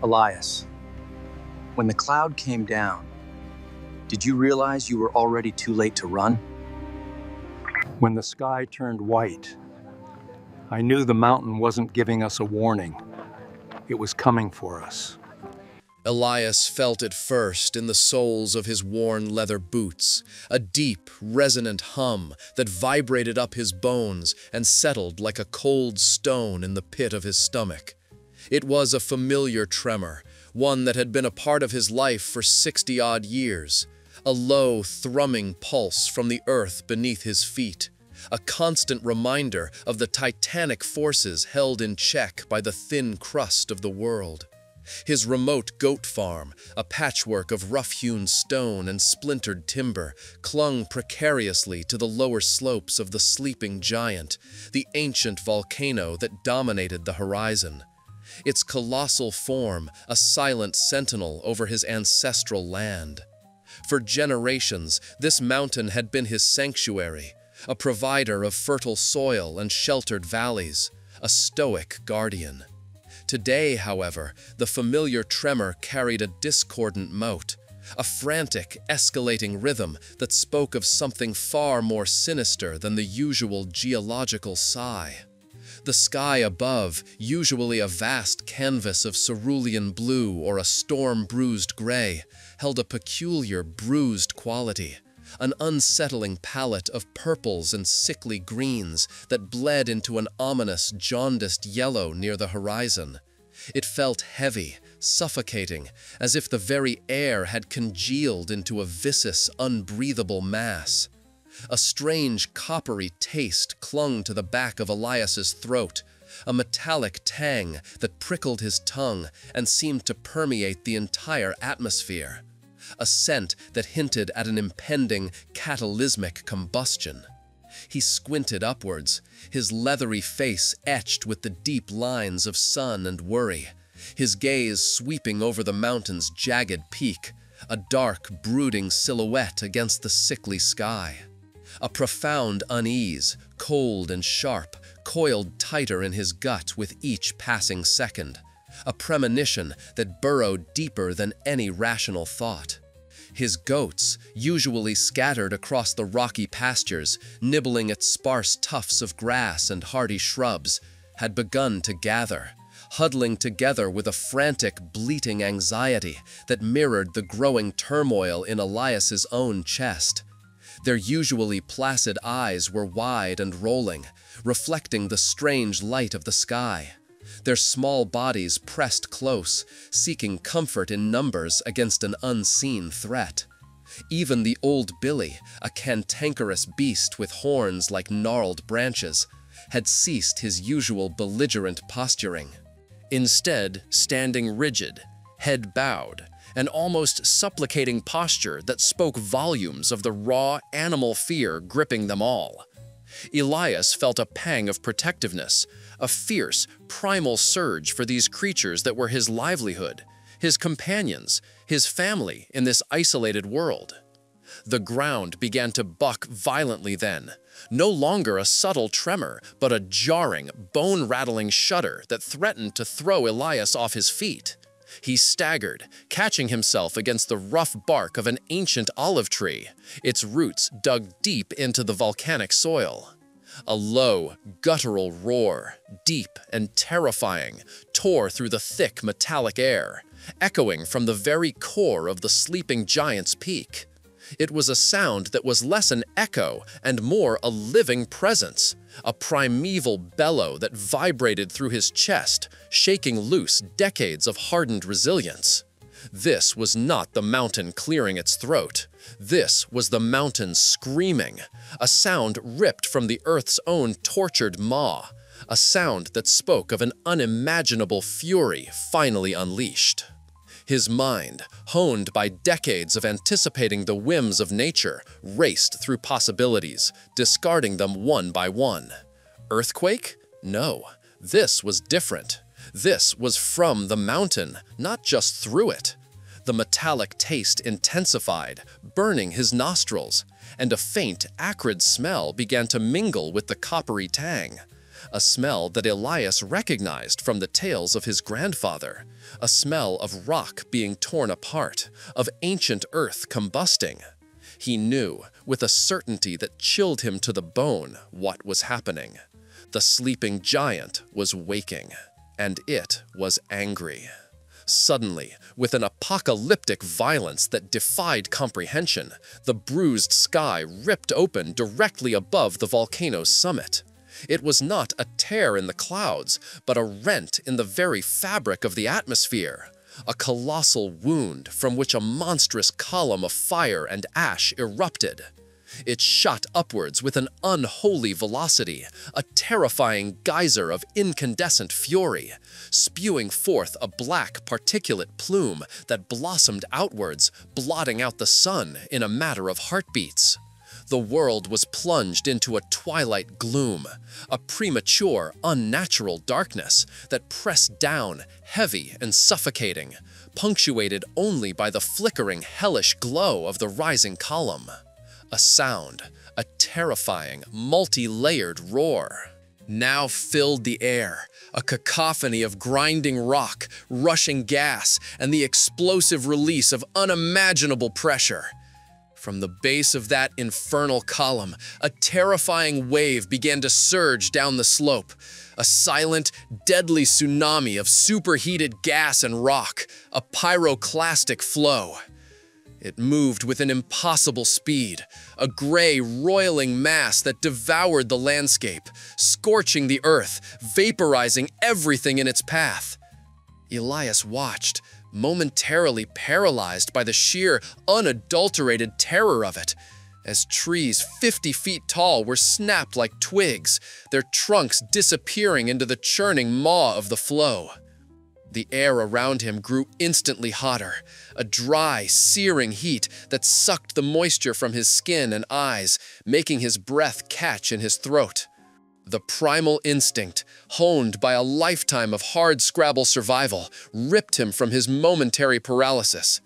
Elias, when the cloud came down, did you realize you were already too late to run? When the sky turned white, I knew the mountain wasn't giving us a warning. It was coming for us. Elias felt it first in the soles of his worn leather boots, a deep, resonant hum that vibrated up his bones and settled like a cold stone in the pit of his stomach. It was a familiar tremor, one that had been a part of his life for 60-odd years, a low, thrumming pulse from the earth beneath his feet, a constant reminder of the titanic forces held in check by the thin crust of the world. His remote goat farm, a patchwork of rough-hewn stone and splintered timber, clung precariously to the lower slopes of the sleeping giant, the ancient volcano that dominated the horizon. Its colossal form, a silent sentinel over his ancestral land. For generations, this mountain had been his sanctuary, a provider of fertile soil and sheltered valleys, a stoic guardian. Today, however, the familiar tremor carried a discordant note, a frantic, escalating rhythm that spoke of something far more sinister than the usual geological sigh. The sky above, usually a vast canvas of cerulean blue or a storm-bruised gray, held a peculiar bruised quality, an unsettling palette of purples and sickly greens that bled into an ominous, jaundiced yellow near the horizon. It felt heavy, suffocating, as if the very air had congealed into a viscous, unbreathable mass. A strange, coppery taste clung to the back of Elias's throat, a metallic tang that prickled his tongue and seemed to permeate the entire atmosphere. A scent that hinted at an impending, catalysmic combustion. He squinted upwards, his leathery face etched with the deep lines of sun and worry, his gaze sweeping over the mountain's jagged peak, a dark, brooding silhouette against the sickly sky. A profound unease, cold and sharp, coiled tighter in his gut with each passing second, a premonition that burrowed deeper than any rational thought. His goats, usually scattered across the rocky pastures, nibbling at sparse tufts of grass and hardy shrubs, had begun to gather, huddling together with a frantic, bleating anxiety that mirrored the growing turmoil in Elias's own chest. Their usually placid eyes were wide and rolling, reflecting the strange light of the sky. Their small bodies pressed close, seeking comfort in numbers against an unseen threat. Even the old Billy, a cantankerous beast with horns like gnarled branches, had ceased his usual belligerent posturing. Instead, standing rigid, head bowed, an almost supplicating posture that spoke volumes of the raw animal fear gripping them all. Elias felt a pang of protectiveness, a fierce, primal surge for these creatures that were his livelihood, his companions, his family in this isolated world. The ground began to buck violently then, no longer a subtle tremor, but a jarring, bone-rattling shudder that threatened to throw Elias off his feet. He staggered, catching himself against the rough bark of an ancient olive tree, its roots dug deep into the volcanic soil. A low, guttural roar, deep and terrifying, tore through the thick metallic air, echoing from the very core of the sleeping giant's peak. It was a sound that was less an echo and more a living presence, a primeval bellow that vibrated through his chest, shaking loose decades of hardened resilience. This was not the mountain clearing its throat. This was the mountain screaming, a sound ripped from the earth's own tortured maw, a sound that spoke of an unimaginable fury finally unleashed. His mind, honed by decades of anticipating the whims of nature, raced through possibilities, discarding them one by one. Earthquake? No, this was different. This was from the mountain, not just through it. The metallic taste intensified, burning his nostrils, and a faint, acrid smell began to mingle with the coppery tang. a smell that Elias recognized from the tales of his grandfather, a smell of rock being torn apart, of ancient earth combusting. He knew, with a certainty that chilled him to the bone, what was happening. The sleeping giant was waking, and it was angry. Suddenly, with an apocalyptic violence that defied comprehension, the bruised sky ripped open directly above the volcano's summit. It was not a tear in the clouds, but a rent in the very fabric of the atmosphere, a colossal wound from which a monstrous column of fire and ash erupted. It shot upwards with an unholy velocity, a terrifying geyser of incandescent fury, spewing forth a black particulate plume that blossomed outwards, blotting out the sun in a matter of heartbeats. The world was plunged into a twilight gloom, a premature, unnatural darkness that pressed down, heavy and suffocating, punctuated only by the flickering, hellish glow of the rising column. A sound, a terrifying, multi-layered roar, now filled the air, a cacophony of grinding rock, rushing gas, and the explosive release of unimaginable pressure. From the base of that infernal column, a terrifying wave began to surge down the slope, a silent, deadly tsunami of superheated gas and rock, a pyroclastic flow. It moved with an impossible speed, a gray, roiling mass that devoured the landscape, scorching the earth, vaporizing everything in its path. Elias watched, momentarily paralyzed by the sheer, unadulterated terror of it, as trees 50 feet tall were snapped like twigs, their trunks disappearing into the churning maw of the flow. The air around him grew instantly hotter, a dry, searing heat that sucked the moisture from his skin and eyes, making his breath catch in his throat. The primal instinct, honed by a lifetime of hard-scrabble survival, ripped him from his momentary paralysis.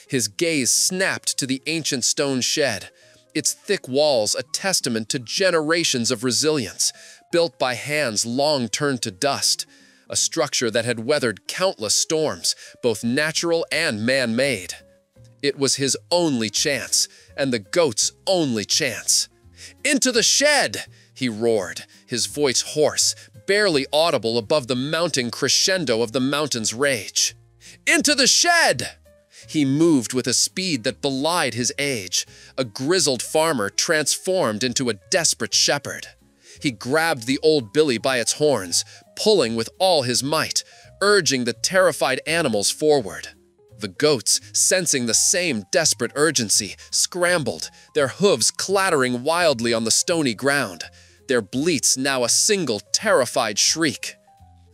His gaze snapped to the ancient stone shed, its thick walls a testament to generations of resilience, built by hands long turned to dust. A structure that had weathered countless storms, both natural and man-made. It was his only chance, and the goat's only chance. "Into the shed!" he roared, his voice hoarse, barely audible above the mounting crescendo of the mountain's rage. "Into the shed!" He moved with a speed that belied his age, a grizzled farmer transformed into a desperate shepherd. He grabbed the old billy by its horns, pulling with all his might, urging the terrified animals forward. The goats, sensing the same desperate urgency, scrambled, their hooves clattering wildly on the stony ground, their bleats now a single terrified shriek.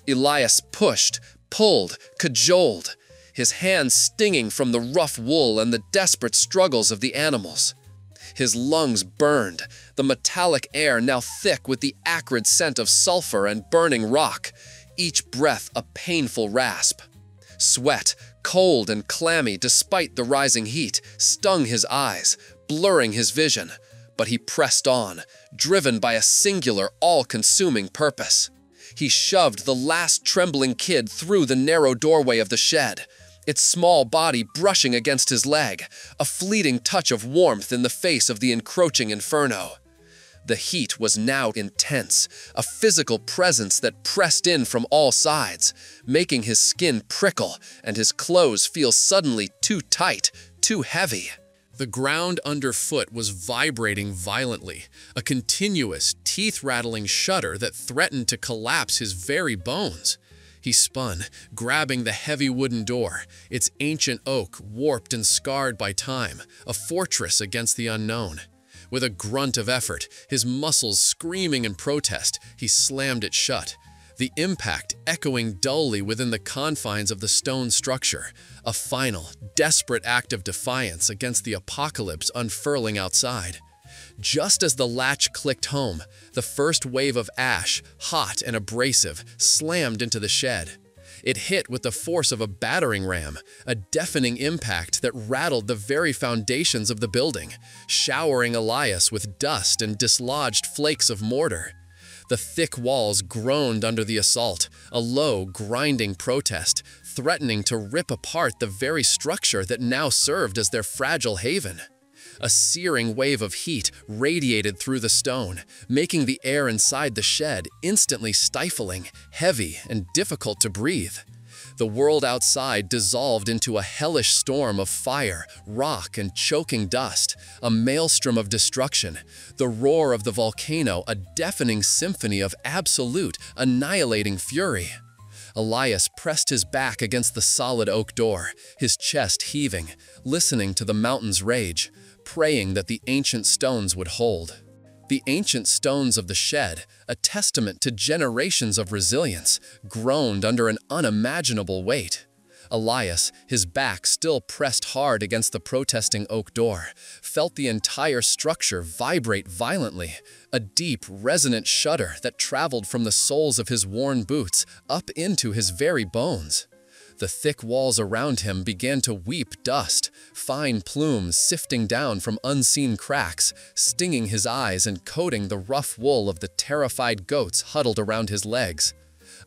Elias pushed, pulled, cajoled, his hands stinging from the rough wool and the desperate struggles of the animals. His lungs burned, the metallic air now thick with the acrid scent of sulfur and burning rock, each breath a painful rasp. Sweat, cold and clammy despite the rising heat, stung his eyes, blurring his vision, but he pressed on, driven by a singular, all-consuming purpose. He shoved the last trembling kid through the narrow doorway of the shed, its small body brushing against his leg, a fleeting touch of warmth in the face of the encroaching inferno. The heat was now intense, a physical presence that pressed in from all sides, making his skin prickle and his clothes feel suddenly too tight, too heavy. The ground underfoot was vibrating violently, a continuous, teeth-rattling shudder that threatened to collapse his very bones. He spun, grabbing the heavy wooden door, its ancient oak warped and scarred by time, a fortress against the unknown. With a grunt of effort, his muscles screaming in protest, he slammed it shut, the impact echoing dully within the confines of the stone structure, a final, desperate act of defiance against the apocalypse unfurling outside. Just as the latch clicked home, the first wave of ash, hot and abrasive, slammed into the shed. It hit with the force of a battering ram, a deafening impact that rattled the very foundations of the building, showering Elias with dust and dislodged flakes of mortar. The thick walls groaned under the assault, a low, grinding protest, threatening to rip apart the very structure that now served as their fragile haven. A searing wave of heat radiated through the stone, making the air inside the shed instantly stifling, heavy, and difficult to breathe. The world outside dissolved into a hellish storm of fire, rock, and choking dust, a maelstrom of destruction, the roar of the volcano a deafening symphony of absolute, annihilating fury. Elias pressed his back against the solid oak door, his chest heaving, listening to the mountain's rage, praying that the ancient stones would hold. The ancient stones of the shed, a testament to generations of resilience, groaned under an unimaginable weight. Elias, his back still pressed hard against the protesting oak door, felt the entire structure vibrate violently, a deep, resonant shudder that traveled from the soles of his worn boots up into his very bones. The thick walls around him began to weep dust, fine plumes sifting down from unseen cracks, stinging his eyes and coating the rough wool of the terrified goats huddled around his legs.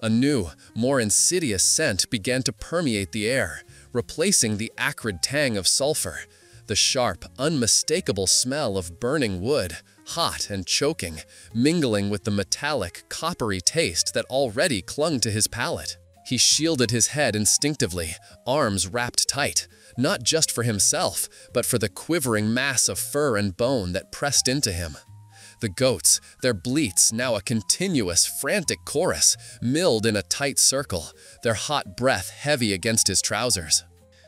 A new, more insidious scent began to permeate the air, replacing the acrid tang of sulfur. The sharp, unmistakable smell of burning wood, hot and choking, mingling with the metallic, coppery taste that already clung to his palate. He shielded his head instinctively, arms wrapped tight, not just for himself, but for the quivering mass of fur and bone that pressed into him. The goats, their bleats now a continuous, frantic chorus, milled in a tight circle, their hot breath heavy against his trousers.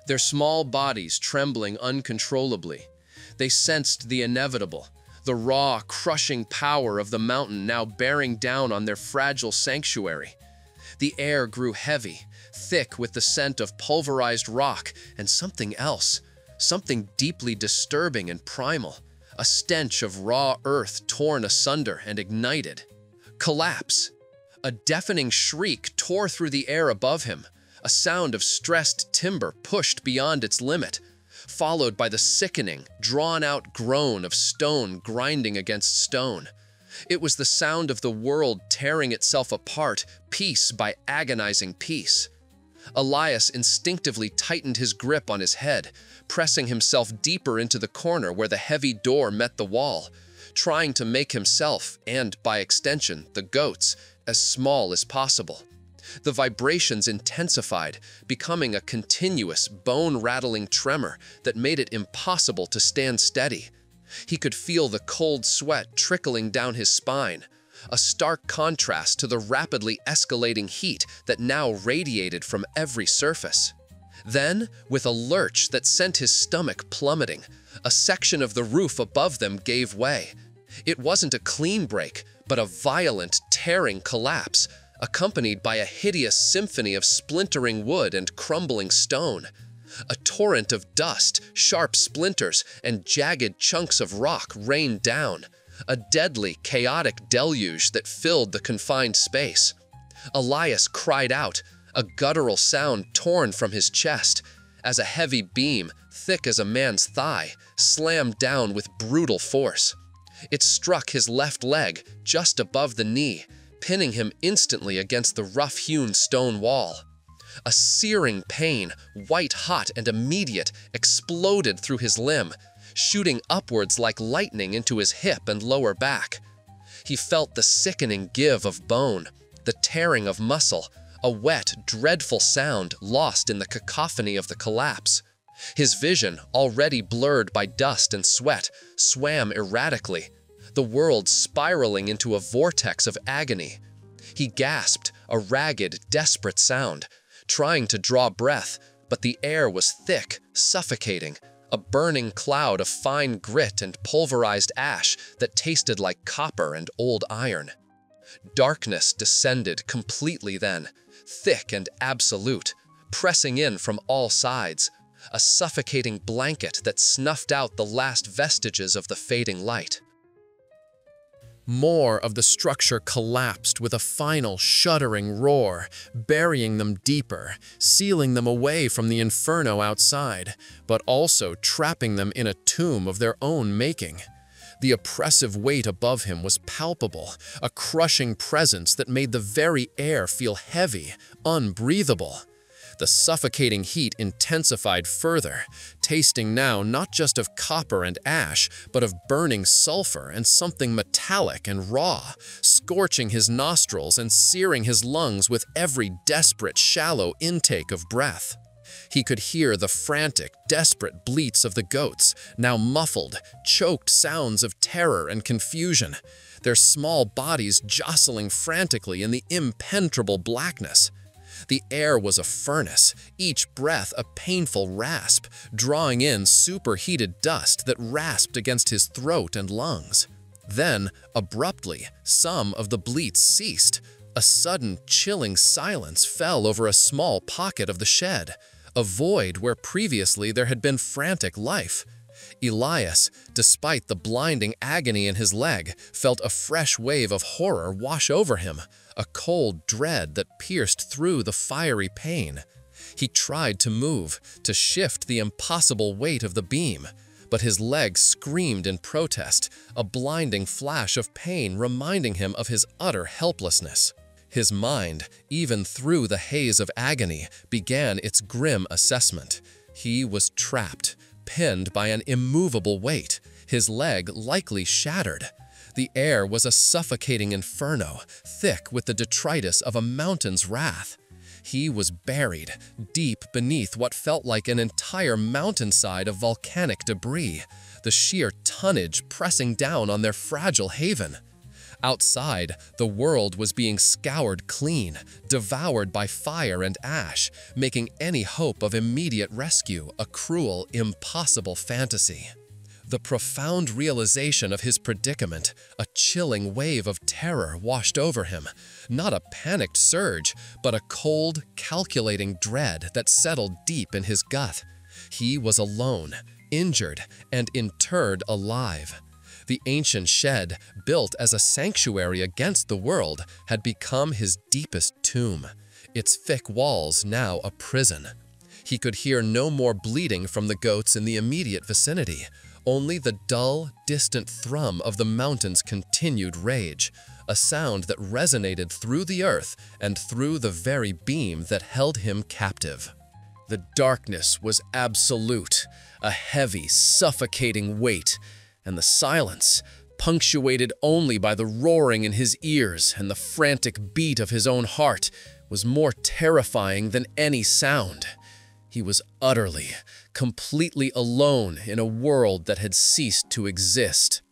Their small bodies trembling uncontrollably. They sensed the inevitable, the raw, crushing power of the mountain now bearing down on their fragile sanctuary. The air grew heavy, thick with the scent of pulverized rock and something else, something deeply disturbing and primal, a stench of raw earth torn asunder and ignited. Collapse! A deafening shriek tore through the air above him, a sound of stressed timber pushed beyond its limit, followed by the sickening, drawn-out groan of stone grinding against stone. It was the sound of the world tearing itself apart, piece by agonizing piece. Elias instinctively tightened his grip on his head, pressing himself deeper into the corner where the heavy door met the wall, trying to make himself, and by extension, the goats, as small as possible. The vibrations intensified, becoming a continuous, bone-rattling tremor that made it impossible to stand steady. He could feel the cold sweat trickling down his spine, a stark contrast to the rapidly escalating heat that now radiated from every surface. Then, with a lurch that sent his stomach plummeting, a section of the roof above them gave way. It wasn't a clean break, but a violent, tearing collapse, accompanied by a hideous symphony of splintering wood and crumbling stone. A torrent of dust, sharp splinters, and jagged chunks of rock rained down, a deadly, chaotic deluge that filled the confined space. Elias cried out, a guttural sound torn from his chest, as a heavy beam, thick as a man's thigh, slammed down with brutal force. It struck his left leg, just above the knee, pinning him instantly against the rough-hewn stone wall. A searing pain, white-hot and immediate, exploded through his limb, shooting upwards like lightning into his hip and lower back. He felt the sickening give of bone, the tearing of muscle, a wet, dreadful sound lost in the cacophony of the collapse. His vision, already blurred by dust and sweat, swam erratically, the world spiraling into a vortex of agony. He gasped, a ragged, desperate sound, trying to draw breath, but the air was thick, suffocating, a burning cloud of fine grit and pulverized ash that tasted like copper and old iron. Darkness descended completely then, thick and absolute, pressing in from all sides, a suffocating blanket that snuffed out the last vestiges of the fading light. More of the structure collapsed with a final shuddering roar, burying them deeper, sealing them away from the inferno outside, but also trapping them in a tomb of their own making. The oppressive weight above him was palpable, a crushing presence that made the very air feel heavy, unbreathable. The suffocating heat intensified further, tasting now not just of copper and ash, but of burning sulfur and something metallic and raw, scorching his nostrils and searing his lungs with every desperate, shallow intake of breath. He could hear the frantic, desperate bleats of the goats, now muffled, choked sounds of terror and confusion, their small bodies jostling frantically in the impenetrable blackness. The air was a furnace, each breath a painful rasp, drawing in superheated dust that rasped against his throat and lungs. Then, abruptly, some of the bleats ceased. A sudden, chilling silence fell over a small pocket of the shed, a void where previously there had been frantic life. Elias, despite the blinding agony in his leg, felt a fresh wave of horror wash over him, a cold dread that pierced through the fiery pain. He tried to move, to shift the impossible weight of the beam, but his leg screamed in protest, a blinding flash of pain reminding him of his utter helplessness. His mind, even through the haze of agony, began its grim assessment. He was trapped, pinned by an immovable weight, his leg likely shattered. The air was a suffocating inferno, thick with the detritus of a mountain's wrath. He was buried, deep beneath what felt like an entire mountainside of volcanic debris, the sheer tonnage pressing down on their fragile haven. Outside, the world was being scoured clean, devoured by fire and ash, making any hope of immediate rescue a cruel, impossible fantasy. The profound realization of his predicament, a chilling wave of terror washed over him, not a panicked surge, but a cold, calculating dread that settled deep in his gut. He was alone, injured, and interred alive. The ancient shed, built as a sanctuary against the world, had become his deepest tomb, its thick walls now a prison. He could hear no more bleating from the goats in the immediate vicinity, only the dull, distant thrum of the mountain's continued rage, a sound that resonated through the earth and through the very beam that held him captive. The darkness was absolute, a heavy, suffocating weight, and the silence, punctuated only by the roaring in his ears and the frantic beat of his own heart, was more terrifying than any sound. He was utterly, completely alone in a world that had ceased to exist.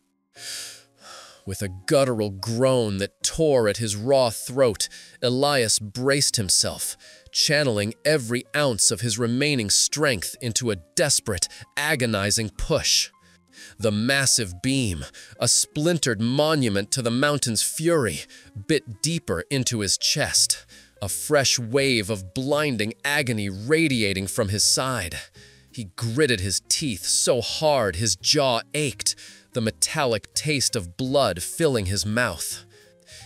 With a guttural groan that tore at his raw throat, Elias braced himself, channeling every ounce of his remaining strength into a desperate, agonizing push. The massive beam, a splintered monument to the mountain's fury, bit deeper into his chest, a fresh wave of blinding agony radiating from his side. He gritted his teeth so hard his jaw ached, the metallic taste of blood filling his mouth.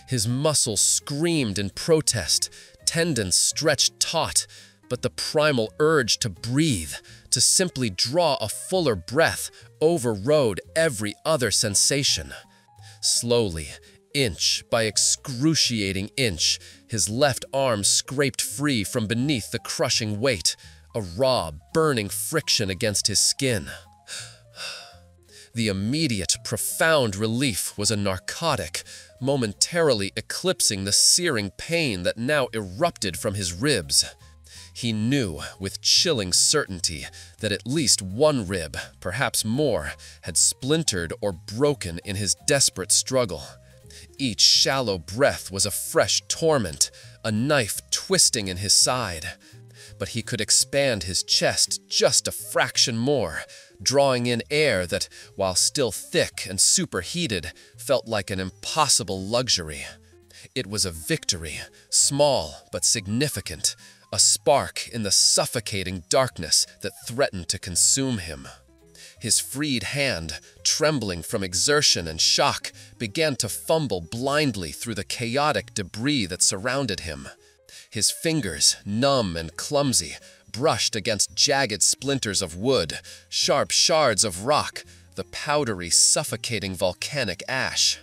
His muscles screamed in protest, tendons stretched taut, but the primal urge to breathe, to simply draw a fuller breath, overrode every other sensation. Slowly, inch by excruciating inch, his left arm scraped free from beneath the crushing weight, a raw, burning friction against his skin. The immediate, profound relief was a narcotic, momentarily eclipsing the searing pain that now erupted from his ribs. He knew with chilling certainty that at least one rib, perhaps more, had splintered or broken in his desperate struggle. Each shallow breath was a fresh torment, a knife twisting in his side. But he could expand his chest just a fraction more, drawing in air that, while still thick and superheated, felt like an impossible luxury. It was a victory, small but significant, a spark in the suffocating darkness that threatened to consume him. His freed hand, trembling from exertion and shock, began to fumble blindly through the chaotic debris that surrounded him. His fingers, numb and clumsy, brushed against jagged splinters of wood, sharp shards of rock, the powdery, suffocating volcanic ash.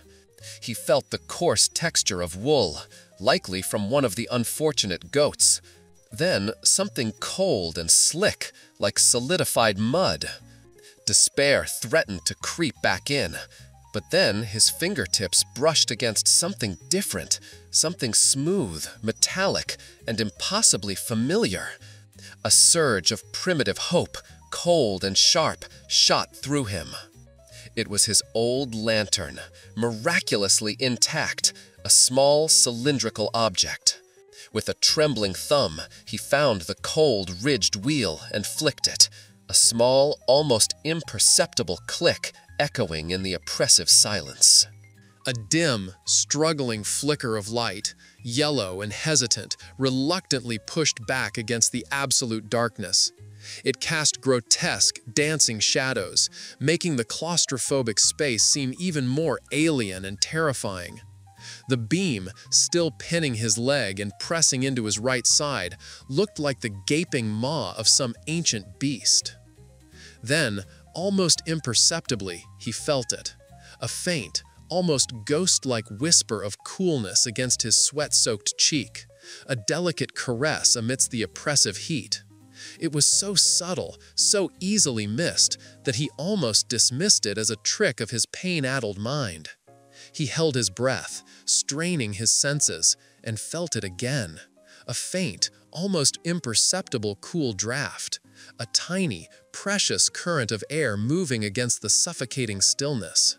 He felt the coarse texture of wool, likely from one of the unfortunate goats. Then something cold and slick, like solidified mud. Despair threatened to creep back in, but then his fingertips brushed against something different, something smooth, metallic, and impossibly familiar. A surge of primitive hope, cold and sharp, shot through him. It was his old lantern, miraculously intact, a small cylindrical object. With a trembling thumb, he found the cold, ridged wheel and flicked it, a small, almost imperceptible click echoing in the oppressive silence. A dim, struggling flicker of light, yellow and hesitant, reluctantly pushed back against the absolute darkness. It cast grotesque, dancing shadows, making the claustrophobic space seem even more alien and terrifying. The beam, still pinning his leg and pressing into his right side, looked like the gaping maw of some ancient beast. Then, almost imperceptibly, he felt it. A faint, almost ghost-like whisper of coolness against his sweat-soaked cheek, a delicate caress amidst the oppressive heat. It was so subtle, so easily missed, that he almost dismissed it as a trick of his pain-addled mind. He held his breath, straining his senses, and felt it again. A faint, almost imperceptible cool draft. A tiny, precious current of air moving against the suffocating stillness.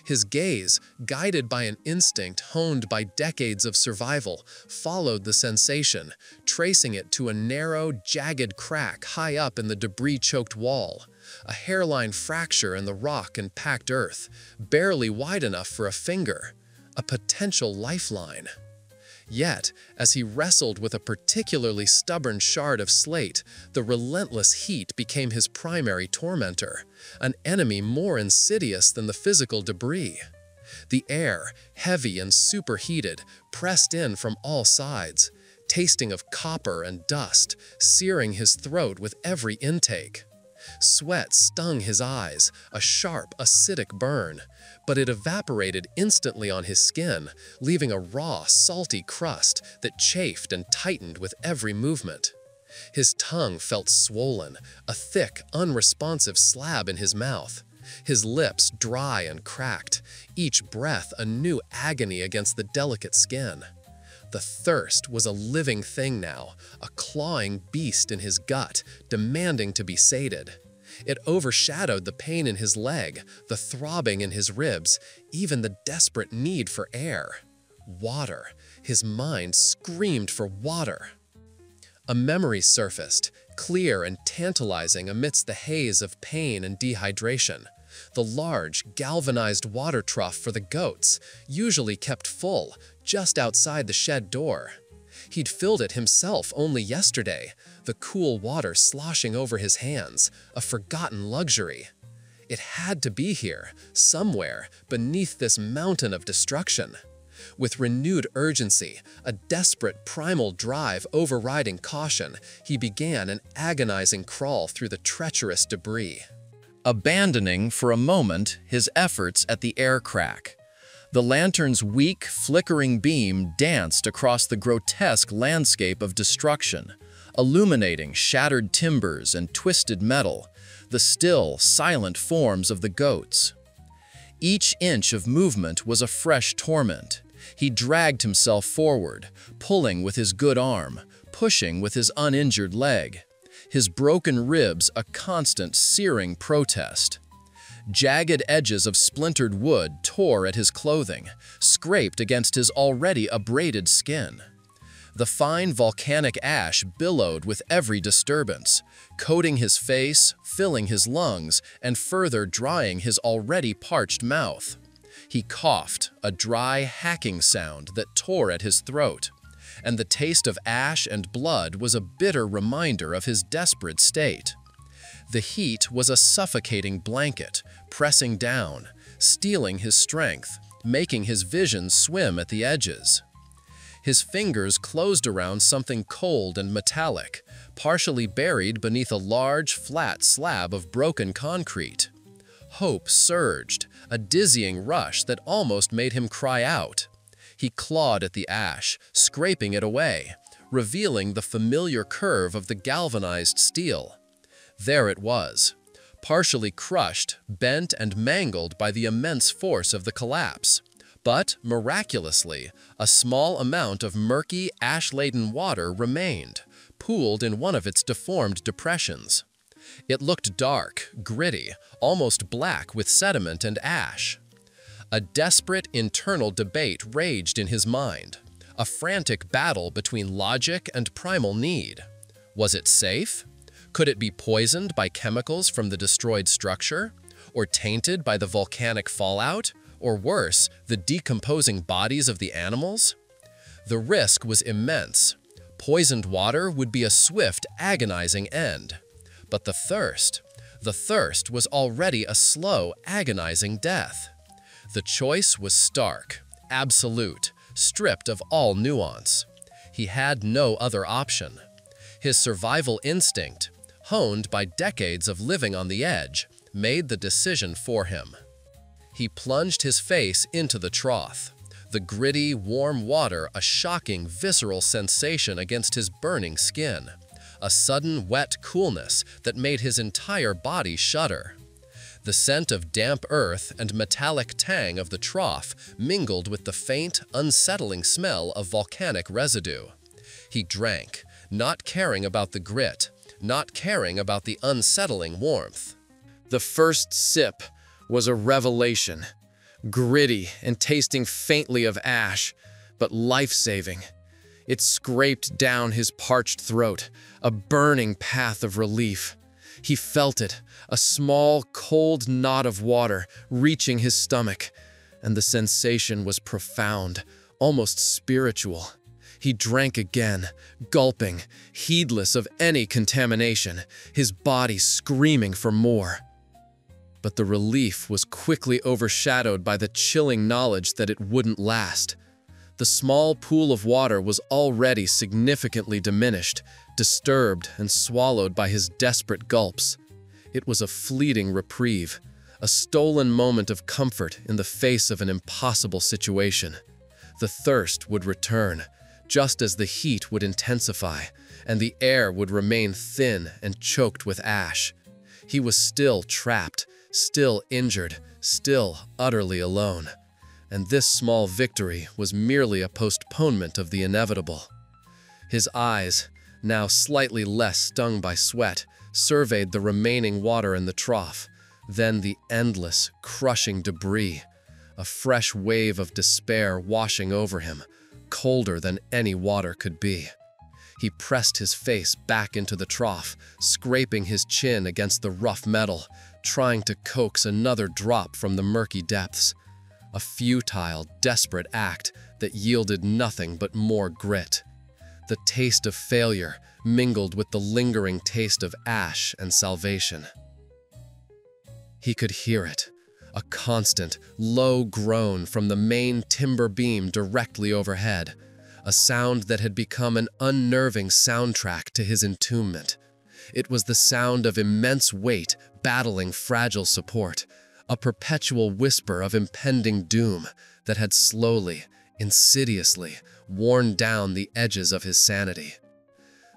His gaze, guided by an instinct honed by decades of survival, followed the sensation, tracing it to a narrow, jagged crack high up in the debris-choked wall. A hairline fracture in the rock and packed earth, barely wide enough for a finger. A potential lifeline. Yet, as he wrestled with a particularly stubborn shard of slate, the relentless heat became his primary tormentor, an enemy more insidious than the physical debris. The air, heavy and superheated, pressed in from all sides, tasting of copper and dust, searing his throat with every intake. Sweat stung his eyes, a sharp, acidic burn, but it evaporated instantly on his skin, leaving a raw, salty crust that chafed and tightened with every movement. His tongue felt swollen, a thick, unresponsive slab in his mouth. His lips dry and cracked, each breath a new agony against the delicate skin. The thirst was a living thing now, a clawing beast in his gut, demanding to be sated. It overshadowed the pain in his leg, the throbbing in his ribs, even the desperate need for air. Water. His mind screamed for water. A memory surfaced, clear and tantalizing amidst the haze of pain and dehydration. The large, galvanized water trough for the goats, usually kept full, just outside the shed door. He'd filled it himself only yesterday, the cool water sloshing over his hands, a forgotten luxury. It had to be here, somewhere, beneath this mountain of destruction. With renewed urgency, a desperate primal drive overriding caution, he began an agonizing crawl through the treacherous debris. Abandoning for a moment his efforts at the air crack, the lantern's weak, flickering beam danced across the grotesque landscape of destruction, illuminating shattered timbers and twisted metal, the still, silent forms of the goats. Each inch of movement was a fresh torment. He dragged himself forward, pulling with his good arm, pushing with his uninjured leg, his broken ribs a constant searing protest. Jagged edges of splintered wood tore at his clothing, scraped against his already abraded skin. The fine volcanic ash billowed with every disturbance, coating his face, filling his lungs, and further drying his already parched mouth. He coughed, a dry, hacking sound that tore at his throat, and the taste of ash and blood was a bitter reminder of his desperate state. The heat was a suffocating blanket, pressing down, stealing his strength, making his vision swim at the edges. His fingers closed around something cold and metallic, partially buried beneath a large, flat slab of broken concrete. Hope surged, a dizzying rush that almost made him cry out. He clawed at the ash, scraping it away, revealing the familiar curve of the galvanized steel. There it was, partially crushed, bent, and mangled by the immense force of the collapse. But, miraculously, a small amount of murky, ash-laden water remained, pooled in one of its deformed depressions. It looked dark, gritty, almost black with sediment and ash. A desperate internal debate raged in his mind, a frantic battle between logic and primal need. Was it safe? Could it be poisoned by chemicals from the destroyed structure? Or tainted by the volcanic fallout? Or worse, the decomposing bodies of the animals? The risk was immense. Poisoned water would be a swift, agonizing end. But the thirst was already a slow, agonizing death. The choice was stark, absolute, stripped of all nuance. He had no other option. His survival instinct, honed by decades of living on the edge, made the decision for him. He plunged his face into the trough, the gritty, warm water a shocking, visceral sensation against his burning skin, a sudden, wet coolness that made his entire body shudder. The scent of damp earth and metallic tang of the trough mingled with the faint, unsettling smell of volcanic residue. He drank, not caring about the grit, not caring about the unsettling warmth. The first sip was a revelation, gritty and tasting faintly of ash, but life-saving. It scraped down his parched throat, a burning path of relief. He felt it, a small, cold knot of water reaching his stomach, and the sensation was profound, almost spiritual. He drank again, gulping, heedless of any contamination, his body screaming for more. But the relief was quickly overshadowed by the chilling knowledge that it wouldn't last. The small pool of water was already significantly diminished, disturbed and swallowed by his desperate gulps. It was a fleeting reprieve, a stolen moment of comfort in the face of an impossible situation. The thirst would return, just as the heat would intensify, and the air would remain thin and choked with ash. He was still trapped, still injured, still utterly alone. And this small victory was merely a postponement of the inevitable. His eyes, now slightly less stung by sweat, surveyed the remaining water in the trough, then the endless, crushing debris, a fresh wave of despair washing over him, colder than any water could be. He pressed his face back into the trough, scraping his chin against the rough metal, trying to coax another drop from the murky depths. A futile, desperate act that yielded nothing but more grit. The taste of failure mingled with the lingering taste of ash and salvation. He could hear it, a constant, low groan from the main timber beam directly overhead, a sound that had become an unnerving soundtrack to his entombment. It was the sound of immense weight battling fragile support, a perpetual whisper of impending doom that had slowly, insidiously worn down the edges of his sanity.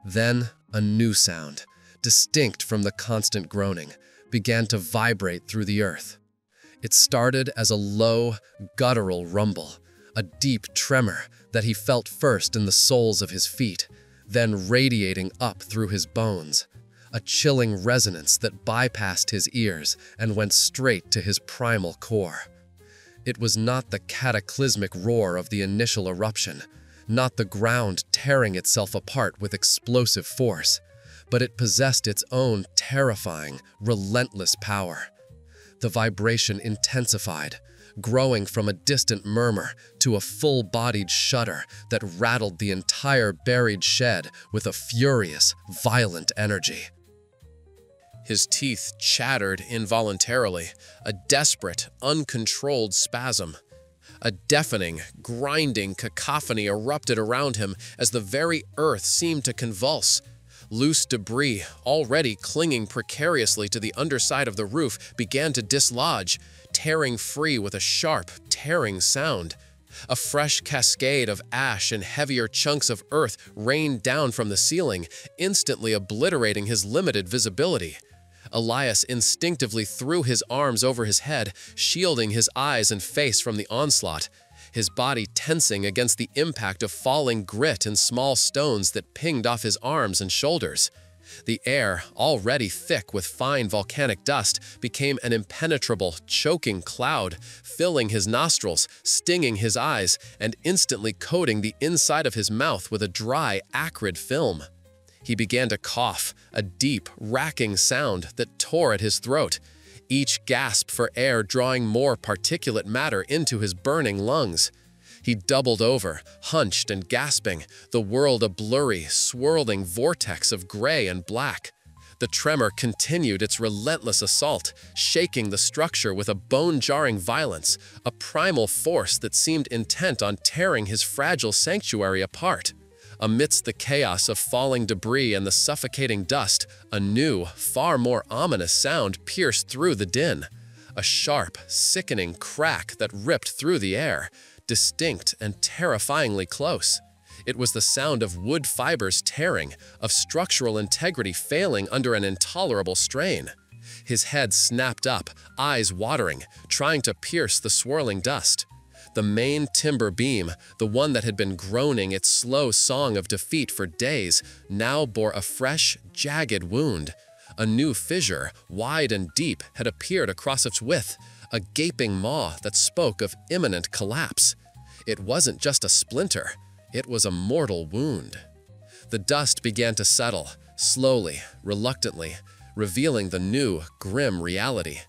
Then a new sound, distinct from the constant groaning, began to vibrate through the earth. It started as a low, guttural rumble, a deep tremor that he felt first in the soles of his feet, then radiating up through his bones. A chilling resonance that bypassed his ears and went straight to his primal core. It was not the cataclysmic roar of the initial eruption, not the ground tearing itself apart with explosive force, but it possessed its own terrifying, relentless power. The vibration intensified, growing from a distant murmur to a full-bodied shudder that rattled the entire buried shed with a furious, violent energy. His teeth chattered involuntarily, a desperate, uncontrolled spasm. A deafening, grinding cacophony erupted around him as the very earth seemed to convulse. Loose debris, already clinging precariously to the underside of the roof, began to dislodge, tearing free with a sharp, tearing sound. A fresh cascade of ash and heavier chunks of earth rained down from the ceiling, instantly obliterating his limited visibility. Elias instinctively threw his arms over his head, shielding his eyes and face from the onslaught, his body tensing against the impact of falling grit and small stones that pinged off his arms and shoulders. The air, already thick with fine volcanic dust, became an impenetrable, choking cloud, filling his nostrils, stinging his eyes, and instantly coating the inside of his mouth with a dry, acrid film. He began to cough, a deep, racking sound that tore at his throat, each gasp for air drawing more particulate matter into his burning lungs. He doubled over, hunched and gasping, the world a blurry, swirling vortex of gray and black. The tremor continued its relentless assault, shaking the structure with a bone-jarring violence, a primal force that seemed intent on tearing his fragile sanctuary apart. Amidst the chaos of falling debris and the suffocating dust, a new, far more ominous sound pierced through the din. A sharp, sickening crack that ripped through the air, distinct and terrifyingly close. It was the sound of wood fibers tearing, of structural integrity failing under an intolerable strain. His head snapped up, eyes watering, trying to pierce the swirling dust. The main timber beam, the one that had been groaning its slow song of defeat for days, now bore a fresh, jagged wound. A new fissure, wide and deep, had appeared across its width, a gaping maw that spoke of imminent collapse. It wasn't just a splinter, it was a mortal wound. The dust began to settle, slowly, reluctantly, revealing the new, grim reality.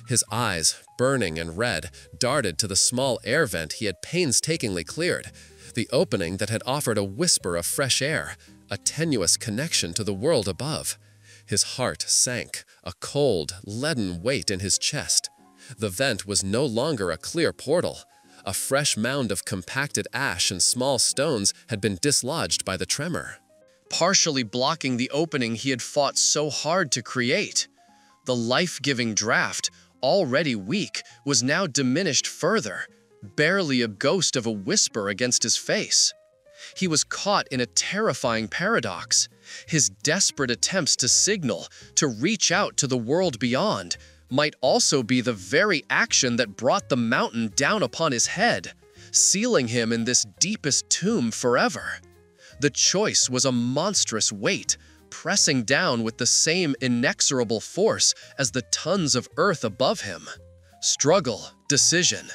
His eyes, burning and red, darted to the small air vent he had painstakingly cleared, the opening that had offered a whisper of fresh air, a tenuous connection to the world above. His heart sank, a cold, leaden weight in his chest. The vent was no longer a clear portal. A fresh mound of compacted ash and small stones had been dislodged by the tremor, partially blocking the opening he had fought so hard to create. The life-giving draft, already weak, was now diminished further, barely a ghost of a whisper against his face. He was caught in a terrifying paradox. His desperate attempts to signal, to reach out to the world beyond, might also be the very action that brought the mountain down upon his head, sealing him in this deepest tomb forever. The choice was a monstrous weight, pressing down with the same inexorable force as the tons of earth above him. Struggle, decision.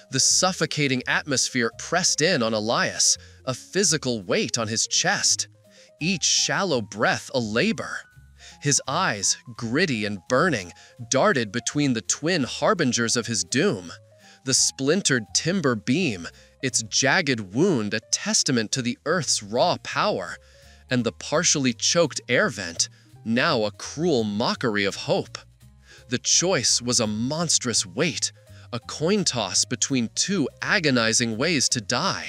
The suffocating atmosphere pressed in on Elias, a physical weight on his chest, each shallow breath a labor. His eyes, gritty and burning, darted between the twin harbingers of his doom. The splintered timber beam, its jagged wound a testament to the earth's raw power, and the partially choked air vent, now a cruel mockery of hope. The choice was a monstrous weight, a coin toss between two agonizing ways to die.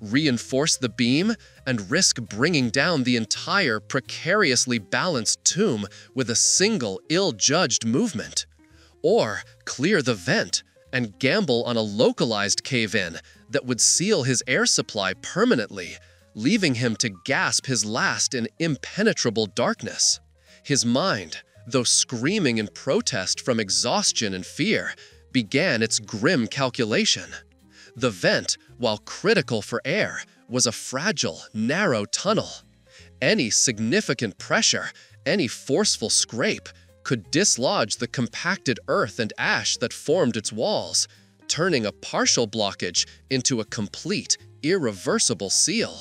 Reinforce the beam and risk bringing down the entire precariously balanced tomb with a single ill-judged movement. Or clear the vent and gamble on a localized cave-in that would seal his air supply permanently, leaving him to gasp his last in impenetrable darkness. His mind, though screaming in protest from exhaustion and fear, began its grim calculation. The vent, while critical for air, was a fragile, narrow tunnel. Any significant pressure, any forceful scrape, could dislodge the compacted earth and ash that formed its walls, turning a partial blockage into a complete, irreversible seal.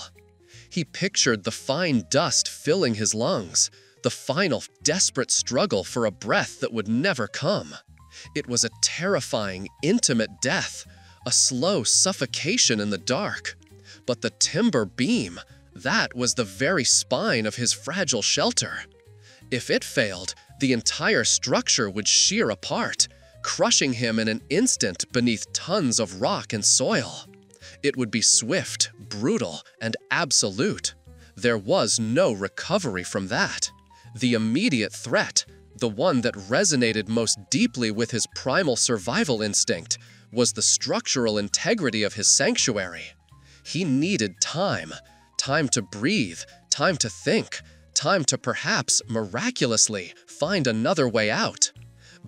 He pictured the fine dust filling his lungs, the final, desperate struggle for a breath that would never come. It was a terrifying, intimate death, a slow suffocation in the dark. But the timber beam, that was the very spine of his fragile shelter. If it failed, the entire structure would shear apart, crushing him in an instant beneath tons of rock and soil. It would be swift, brutal, and absolute. There was no recovery from that. The immediate threat, the one that resonated most deeply with his primal survival instinct, was the structural integrity of his sanctuary. He needed time to breathe, time to think, time to perhaps, miraculously, find another way out.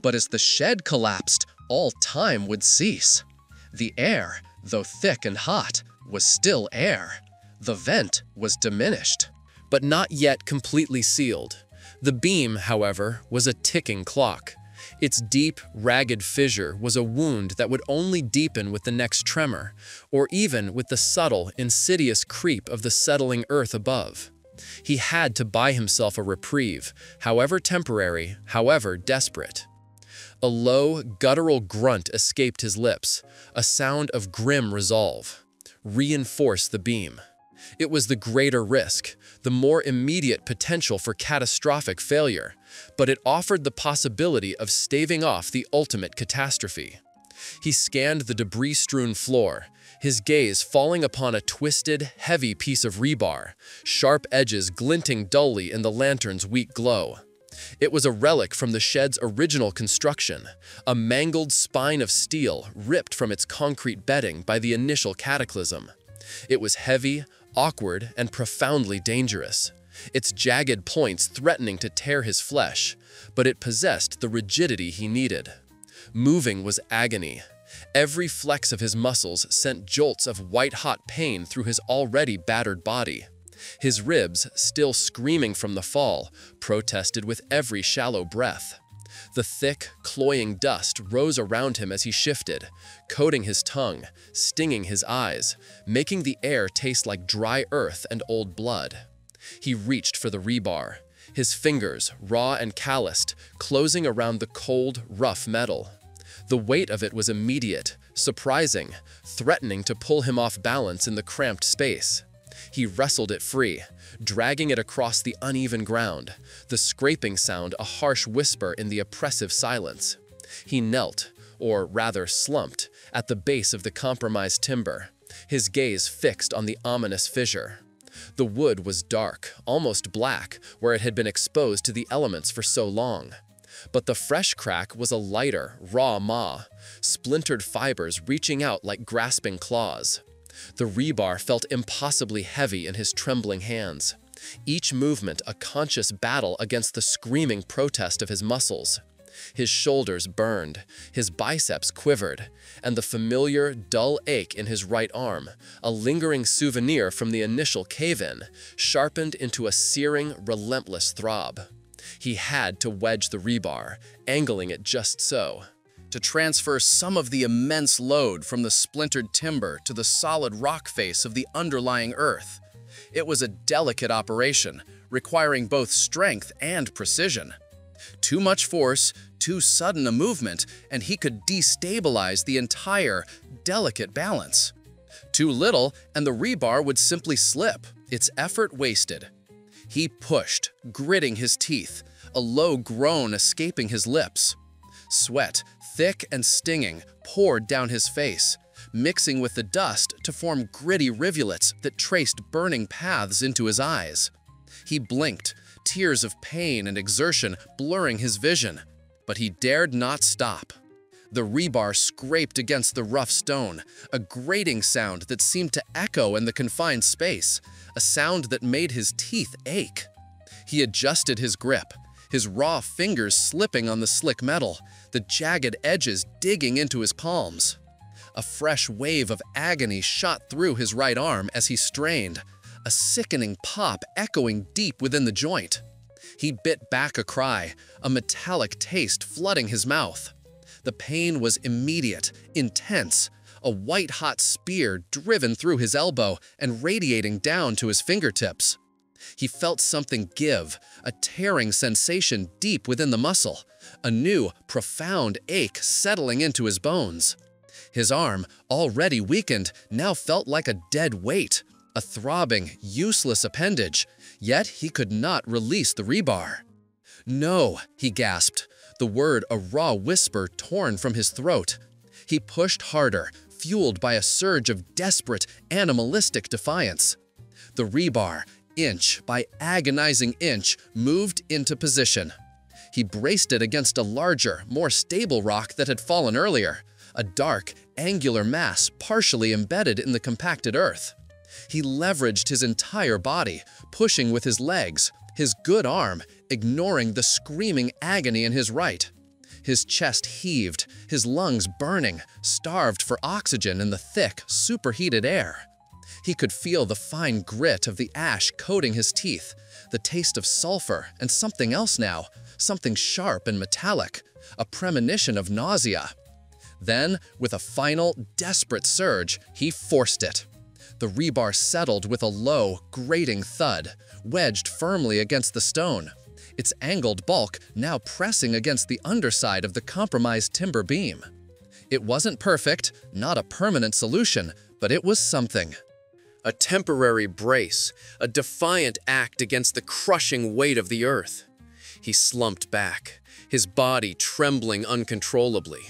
But as the shed collapsed, all time would cease. The air, though thick and hot, was still air. The vent was diminished, but not yet completely sealed. The beam, however, was a ticking clock. Its deep, ragged fissure was a wound that would only deepen with the next tremor, or even with the subtle, insidious creep of the settling earth above. He had to buy himself a reprieve, however temporary, however desperate. A low, guttural grunt escaped his lips, a sound of grim resolve. Reinforce the beam. It was the greater risk, the more immediate potential for catastrophic failure, but it offered the possibility of staving off the ultimate catastrophe. He scanned the debris-strewn floor, his gaze falling upon a twisted, heavy piece of rebar, sharp edges glinting dully in the lantern's weak glow. It was a relic from the shed's original construction, a mangled spine of steel ripped from its concrete bedding by the initial cataclysm. It was heavy, awkward, and profoundly dangerous, its jagged points threatening to tear his flesh, but it possessed the rigidity he needed. Moving was agony. Every flex of his muscles sent jolts of white-hot pain through his already battered body. His ribs, still screaming from the fall, protested with every shallow breath. The thick, cloying dust rose around him as he shifted, coating his tongue, stinging his eyes, making the air taste like dry earth and old blood. He reached for the rebar, his fingers, raw and calloused, closing around the cold, rough metal. The weight of it was immediate, surprising, threatening to pull him off balance in the cramped space. He wrestled it free, dragging it across the uneven ground, the scraping sound a harsh whisper in the oppressive silence. He knelt, or rather slumped, at the base of the compromised timber, his gaze fixed on the ominous fissure. The wood was dark, almost black, where it had been exposed to the elements for so long. But the fresh crack was a lighter, raw maw, splintered fibers reaching out like grasping claws. The rebar felt impossibly heavy in his trembling hands, each movement a conscious battle against the screaming protest of his muscles. His shoulders burned, his biceps quivered, and the familiar, dull ache in his right arm, a lingering souvenir from the initial cave-in, sharpened into a searing, relentless throb. He had to wedge the rebar, angling it just so, to transfer some of the immense load from the splintered timber to the solid rock face of the underlying earth. It was a delicate operation, requiring both strength and precision. Too much force, too sudden a movement, and he could destabilize the entire, delicate balance. Too little, and the rebar would simply slip, its effort wasted. He pushed, gritting his teeth, a low groan escaping his lips. Sweat, thick and stinging, poured down his face, mixing with the dust to form gritty rivulets that traced burning paths into his eyes. He blinked, tears of pain and exertion blurring his vision, but he dared not stop. The rebar scraped against the rough stone, a grating sound that seemed to echo in the confined space, a sound that made his teeth ache. He adjusted his grip, his raw fingers slipping on the slick metal, the jagged edges digging into his palms. A fresh wave of agony shot through his right arm as he strained, a sickening pop echoing deep within the joint. He bit back a cry, a metallic taste flooding his mouth. The pain was immediate, intense, a white-hot spear driven through his elbow and radiating down to his fingertips. He felt something give, a tearing sensation deep within the muscle, a new, profound ache settling into his bones. His arm, already weakened, now felt like a dead weight, a throbbing, useless appendage, yet he could not release the rebar. "No," he gasped, the word a raw whisper torn from his throat. He pushed harder, fueled by a surge of desperate, animalistic defiance. The rebar, inch by agonizing inch, moved into position. He braced it against a larger, more stable rock that had fallen earlier, a dark, angular mass partially embedded in the compacted earth. He leveraged his entire body, pushing with his legs, his good arm, ignoring the screaming agony in his right. His chest heaved, his lungs burning, starved for oxygen in the thick, superheated air. He could feel the fine grit of the ash coating his teeth, the taste of sulfur and something else now, something sharp and metallic, a premonition of nausea. Then, with a final, desperate surge, he forced it. The rebar settled with a low, grating thud, wedged firmly against the stone, its angled bulk now pressing against the underside of the compromised timber beam. It wasn't perfect, not a permanent solution, but it was something. A temporary brace, a defiant act against the crushing weight of the earth. He slumped back, his body trembling uncontrollably,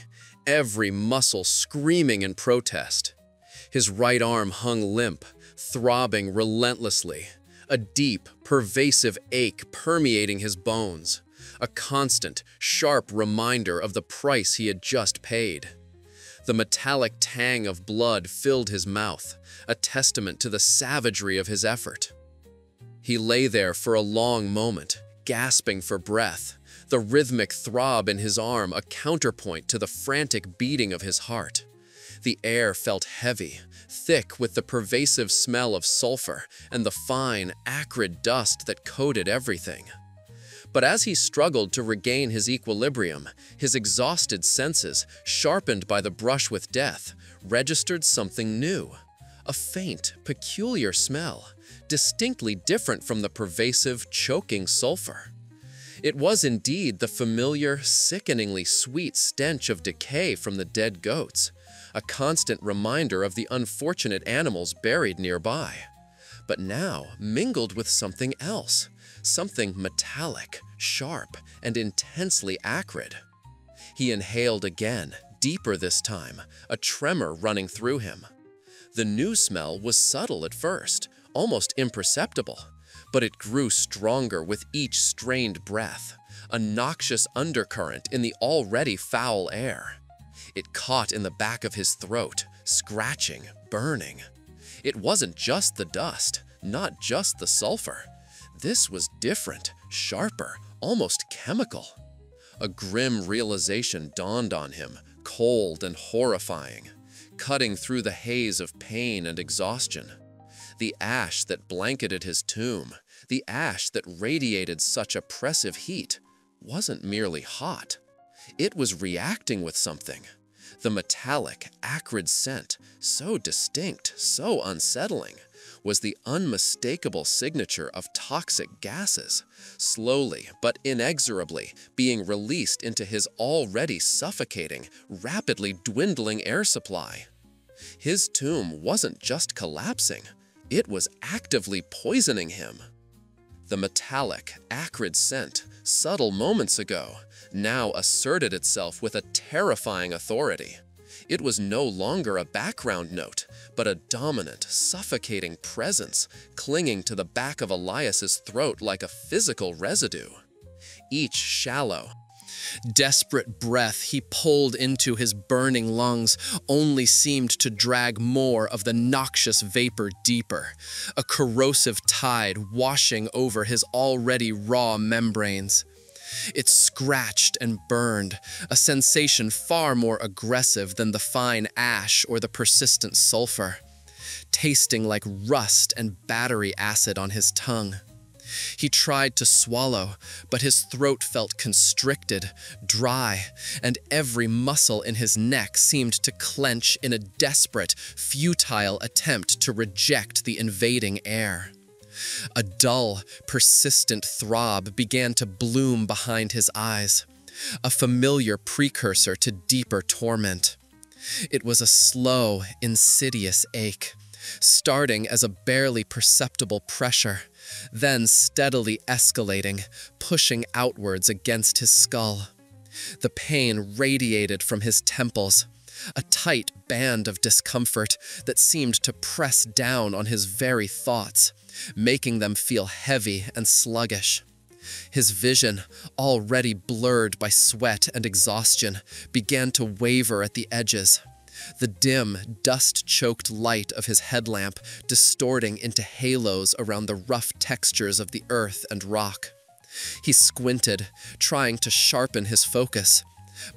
every muscle screaming in protest. His right arm hung limp, throbbing relentlessly, a deep, pervasive ache permeating his bones, a constant, sharp reminder of the price he had just paid. The metallic tang of blood filled his mouth, a testament to the savagery of his effort. He lay there for a long moment, gasping for breath, the rhythmic throb in his arm a counterpoint to the frantic beating of his heart. The air felt heavy, thick with the pervasive smell of sulfur and the fine, acrid dust that coated everything. But as he struggled to regain his equilibrium, his exhausted senses, sharpened by the brush with death, registered something new. A faint, peculiar smell, distinctly different from the pervasive, choking sulfur. It was indeed the familiar, sickeningly sweet stench of decay from the dead goats, a constant reminder of the unfortunate animals buried nearby. But now mingled with something else, something metallic, sharp, and intensely acrid. He inhaled again, deeper this time, a tremor running through him. The new smell was subtle at first, almost imperceptible, but it grew stronger with each strained breath, a noxious undercurrent in the already foul air. It caught in the back of his throat, scratching, burning. It wasn't just the dust, not just the sulfur. This was different, sharper, almost chemical. A grim realization dawned on him, cold and horrifying, cutting through the haze of pain and exhaustion. The ash that blanketed his tomb, the ash that radiated such oppressive heat, wasn't merely hot. It was reacting with something. The metallic, acrid scent, so distinct, so unsettling, was the unmistakable signature of toxic gases, slowly but inexorably being released into his already suffocating, rapidly dwindling air supply. His tomb wasn't just collapsing, it was actively poisoning him. The metallic, acrid scent, subtle moments ago, now asserted itself with a terrifying authority. It was no longer a background note, but a dominant, suffocating presence, clinging to the back of Elias's throat like a physical residue. Each shallow, desperate breath he pulled into his burning lungs only seemed to drag more of the noxious vapor deeper, a corrosive tide washing over his already raw membranes. It scratched and burned, a sensation far more aggressive than the fine ash or the persistent sulfur, tasting like rust and battery acid on his tongue. He tried to swallow, but his throat felt constricted, dry, and every muscle in his neck seemed to clench in a desperate, futile attempt to reject the invading air. A dull, persistent throb began to bloom behind his eyes, a familiar precursor to deeper torment. It was a slow, insidious ache, starting as a barely perceptible pressure, then steadily escalating, pushing outwards against his skull. The pain radiated from his temples, a tight band of discomfort that seemed to press down on his very thoughts, making them feel heavy and sluggish. His vision, already blurred by sweat and exhaustion, began to waver at the edges, the dim, dust-choked light of his headlamp distorting into halos around the rough textures of the earth and rock. He squinted, trying to sharpen his focus,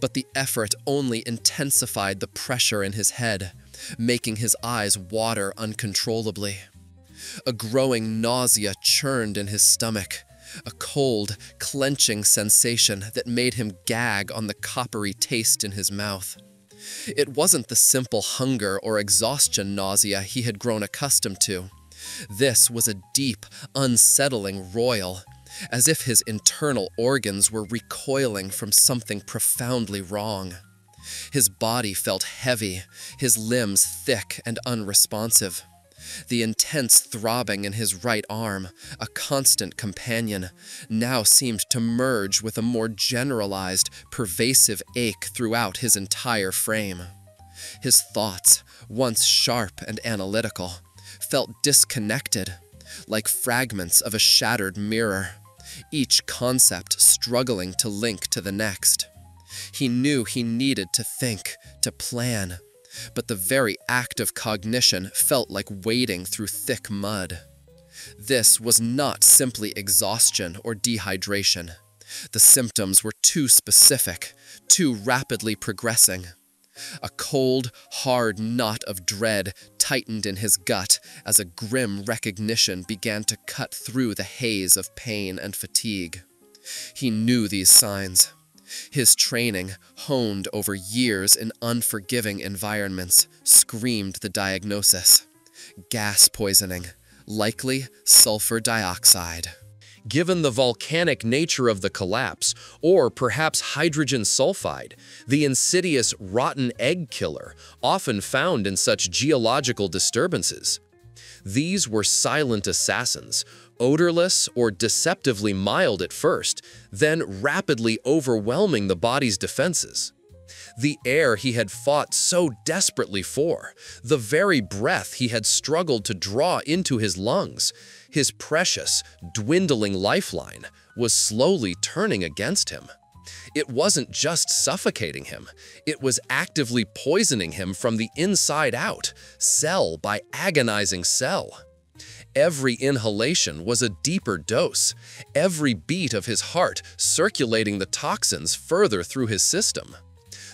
but the effort only intensified the pressure in his head, making his eyes water uncontrollably. A growing nausea churned in his stomach, a cold, clenching sensation that made him gag on the coppery taste in his mouth. It wasn't the simple hunger or exhaustion nausea he had grown accustomed to. This was a deep, unsettling roil, as if his internal organs were recoiling from something profoundly wrong. His body felt heavy, his limbs thick and unresponsive. The intense throbbing in his right arm, a constant companion, now seemed to merge with a more generalized, pervasive ache throughout his entire frame. His thoughts, once sharp and analytical, felt disconnected, like fragments of a shattered mirror, each concept struggling to link to the next. He knew he needed to think, to plan, but the very act of cognition felt like wading through thick mud. This was not simply exhaustion or dehydration. The symptoms were too specific, too rapidly progressing. A cold, hard knot of dread tightened in his gut as a grim recognition began to cut through the haze of pain and fatigue. He knew these signs. His training, honed over years in unforgiving environments, screamed the diagnosis: gas poisoning, likely sulfur dioxide. Given the volcanic nature of the collapse, or perhaps hydrogen sulfide, the insidious rotten egg killer often found in such geological disturbances. These were silent assassins, odorless or deceptively mild at first, then rapidly overwhelming the body's defenses. The air he had fought so desperately for, the very breath he had struggled to draw into his lungs, his precious, dwindling lifeline, was slowly turning against him. It wasn't just suffocating him, it was actively poisoning him from the inside out, cell by agonizing cell. Every inhalation was a deeper dose, every beat of his heart circulating the toxins further through his system.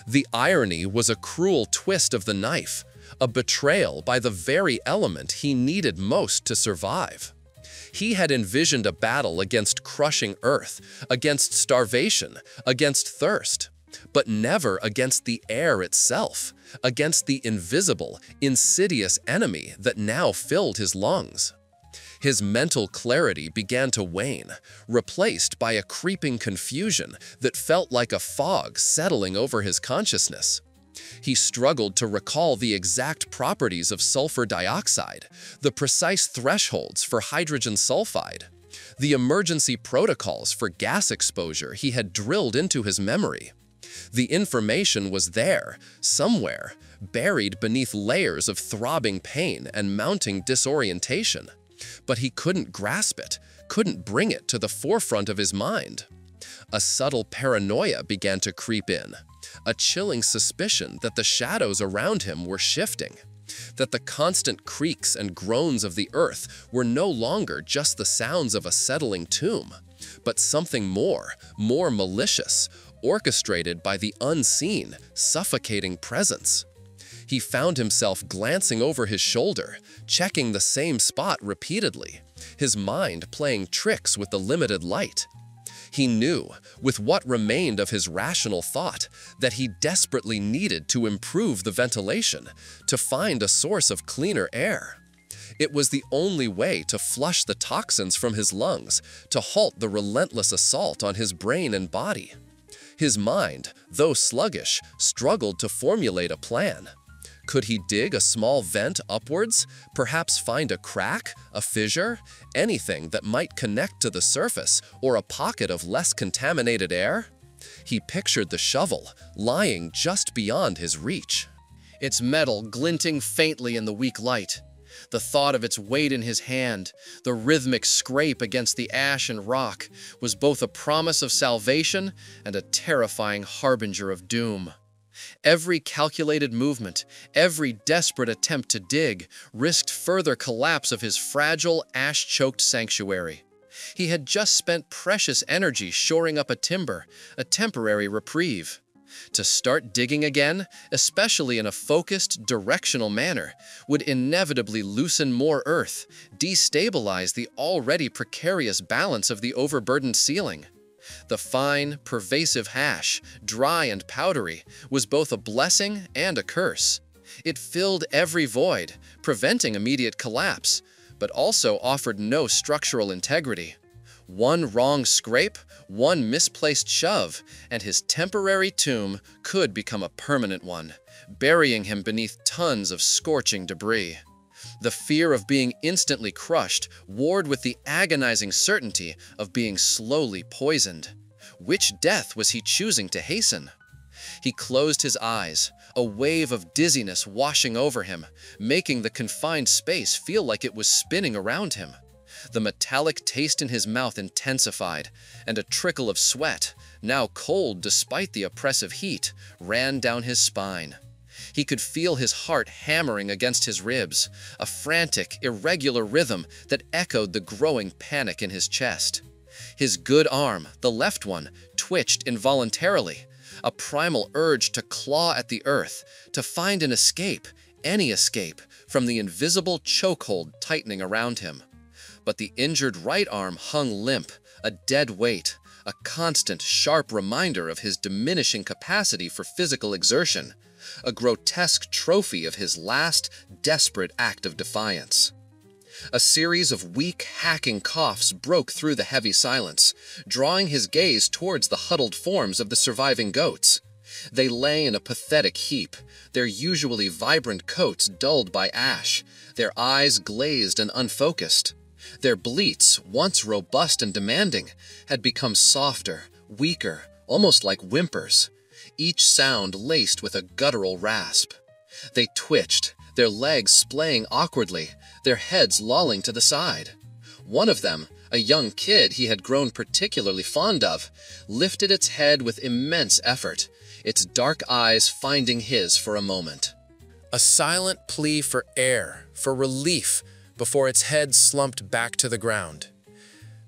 The irony was a cruel twist of the knife, a betrayal by the very element he needed most to survive. He had envisioned a battle against crushing earth, against starvation, against thirst, but never against the air itself, against the invisible, insidious enemy that now filled his lungs. His mental clarity began to wane, replaced by a creeping confusion that felt like a fog settling over his consciousness. He struggled to recall the exact properties of sulfur dioxide, the precise thresholds for hydrogen sulfide, the emergency protocols for gas exposure he had drilled into his memory. The information was there, somewhere, buried beneath layers of throbbing pain and mounting disorientation. But he couldn't grasp it, couldn't bring it to the forefront of his mind. A subtle paranoia began to creep in, a chilling suspicion that the shadows around him were shifting, that the constant creaks and groans of the earth were no longer just the sounds of a settling tomb, but something more malicious, orchestrated by the unseen, suffocating presence. He found himself glancing over his shoulder, checking the same spot repeatedly, his mind playing tricks with the limited light. He knew, with what remained of his rational thought, that he desperately needed to improve the ventilation, to find a source of cleaner air. It was the only way to flush the toxins from his lungs, to halt the relentless assault on his brain and body. His mind, though sluggish, struggled to formulate a plan. Could he dig a small vent upwards, perhaps find a crack, a fissure, anything that might connect to the surface or a pocket of less contaminated air? He pictured the shovel, lying just beyond his reach. Its metal glinting faintly in the weak light. The thought of its weight in his hand, the rhythmic scrape against the ash and rock, was both a promise of salvation and a terrifying harbinger of doom. Every calculated movement, every desperate attempt to dig, risked further collapse of his fragile, ash-choked sanctuary. He had just spent precious energy shoring up a timber, a temporary reprieve. To start digging again, especially in a focused, directional manner, would inevitably loosen more earth, destabilize the already precarious balance of the overburdened ceiling. The fine, pervasive hash, dry and powdery, was both a blessing and a curse. It filled every void, preventing immediate collapse, but also offered no structural integrity. One wrong scrape, one misplaced shove, and his temporary tomb could become a permanent one, burying him beneath tons of scorching debris. The fear of being instantly crushed warred with the agonizing certainty of being slowly poisoned. Which death was he choosing to hasten? He closed his eyes, a wave of dizziness washing over him, making the confined space feel like it was spinning around him. The metallic taste in his mouth intensified, and a trickle of sweat, now cold despite the oppressive heat, ran down his spine. He could feel his heart hammering against his ribs, a frantic, irregular rhythm that echoed the growing panic in his chest. His good arm, the left one, twitched involuntarily, a primal urge to claw at the earth, to find an escape, any escape, from the invisible chokehold tightening around him. But the injured right arm hung limp, a dead weight, a constant, sharp reminder of his diminishing capacity for physical exertion, a grotesque trophy of his last, desperate act of defiance. A series of weak, hacking coughs broke through the heavy silence, drawing his gaze towards the huddled forms of the surviving goats. They lay in a pathetic heap, their usually vibrant coats dulled by ash, their eyes glazed and unfocused. Their bleats, once robust and demanding, had become softer, weaker, almost like whimpers, each sound laced with a guttural rasp. They twitched, their legs splaying awkwardly, their heads lolling to the side. One of them, a young kid he had grown particularly fond of, lifted its head with immense effort, its dark eyes finding his for a moment. A silent plea for air, for relief, before its head slumped back to the ground.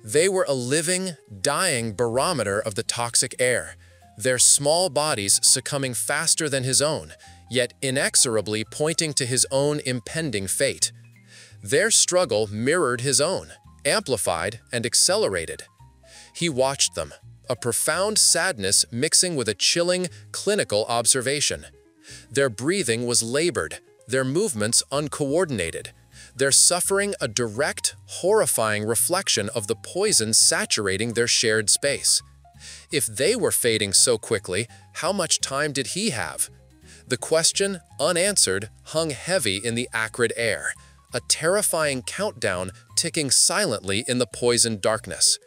They were a living, dying barometer of the toxic air, their small bodies succumbing faster than his own, yet inexorably pointing to his own impending fate. Their struggle mirrored his own, amplified and accelerated. He watched them, a profound sadness mixing with a chilling, clinical observation. Their breathing was labored, their movements uncoordinated, their suffering a direct, horrifying reflection of the poison saturating their shared space. If they were fading so quickly, how much time did he have? The question, unanswered, hung heavy in the acrid air, a terrifying countdown ticking silently in the poisoned darkness.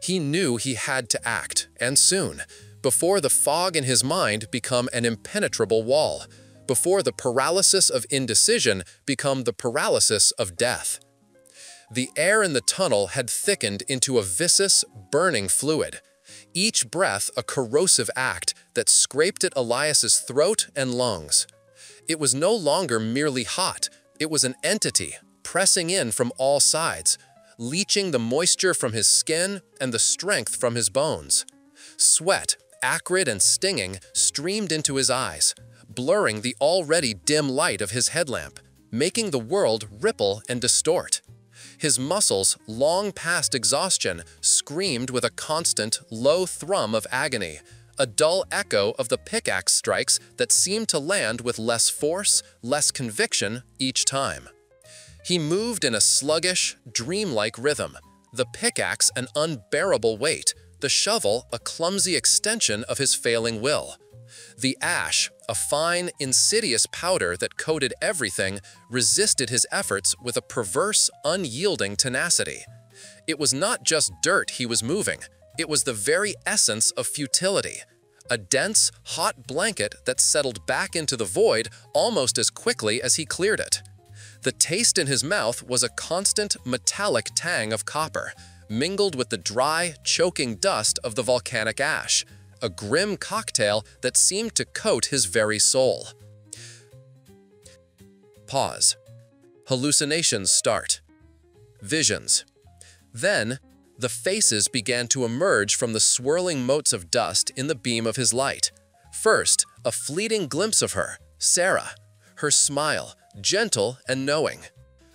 He knew he had to act, and soon, before the fog in his mind become an impenetrable wall, before the paralysis of indecision become the paralysis of death. The air in the tunnel had thickened into a viscous, burning fluid, each breath a corrosive act that scraped at Elias's throat and lungs. It was no longer merely hot, it was an entity, pressing in from all sides, leaching the moisture from his skin and the strength from his bones. Sweat, acrid and stinging, streamed into his eyes, blurring the already dim light of his headlamp, making the world ripple and distort. His muscles, long past exhaustion, screamed with a constant, low thrum of agony, a dull echo of the pickaxe strikes that seemed to land with less force, less conviction each time. He moved in a sluggish, dreamlike rhythm, the pickaxe an unbearable weight, the shovel a clumsy extension of his failing will. The ash, a fine, insidious powder that coated everything, resisted his efforts with a perverse, unyielding tenacity. It was not just dirt he was moving, it was the very essence of futility, a dense, hot blanket that settled back into the void almost as quickly as he cleared it. The taste in his mouth was a constant metallic tang of copper, mingled with the dry, choking dust of the volcanic ash, a grim cocktail that seemed to coat his very soul. Pause. Hallucinations start. Visions. Then, the faces began to emerge from the swirling motes of dust in the beam of his light. First, a fleeting glimpse of her, Sarah, her smile, gentle and knowing.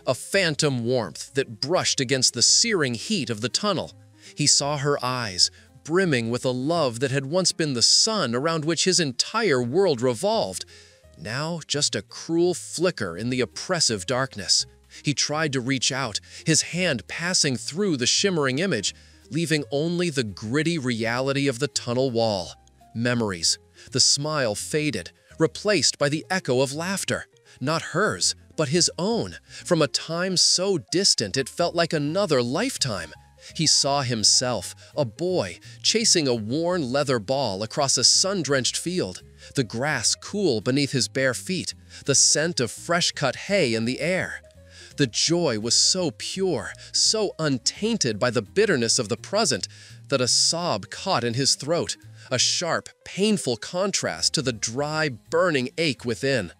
A phantom warmth that brushed against the searing heat of the tunnel. He saw her eyes, brimming with a love that had once been the sun around which his entire world revolved, now just a cruel flicker in the oppressive darkness. He tried to reach out, his hand passing through the shimmering image, leaving only the gritty reality of the tunnel wall. Memories. The smile faded, replaced by the echo of laughter. Not hers, but his own, from a time so distant it felt like another lifetime. He saw himself, a boy, chasing a worn leather ball across a sun-drenched field, the grass cool beneath his bare feet, the scent of fresh-cut hay in the air. The joy was so pure, so untainted by the bitterness of the present, that a sob caught in his throat, a sharp, painful contrast to the dry, burning ache within.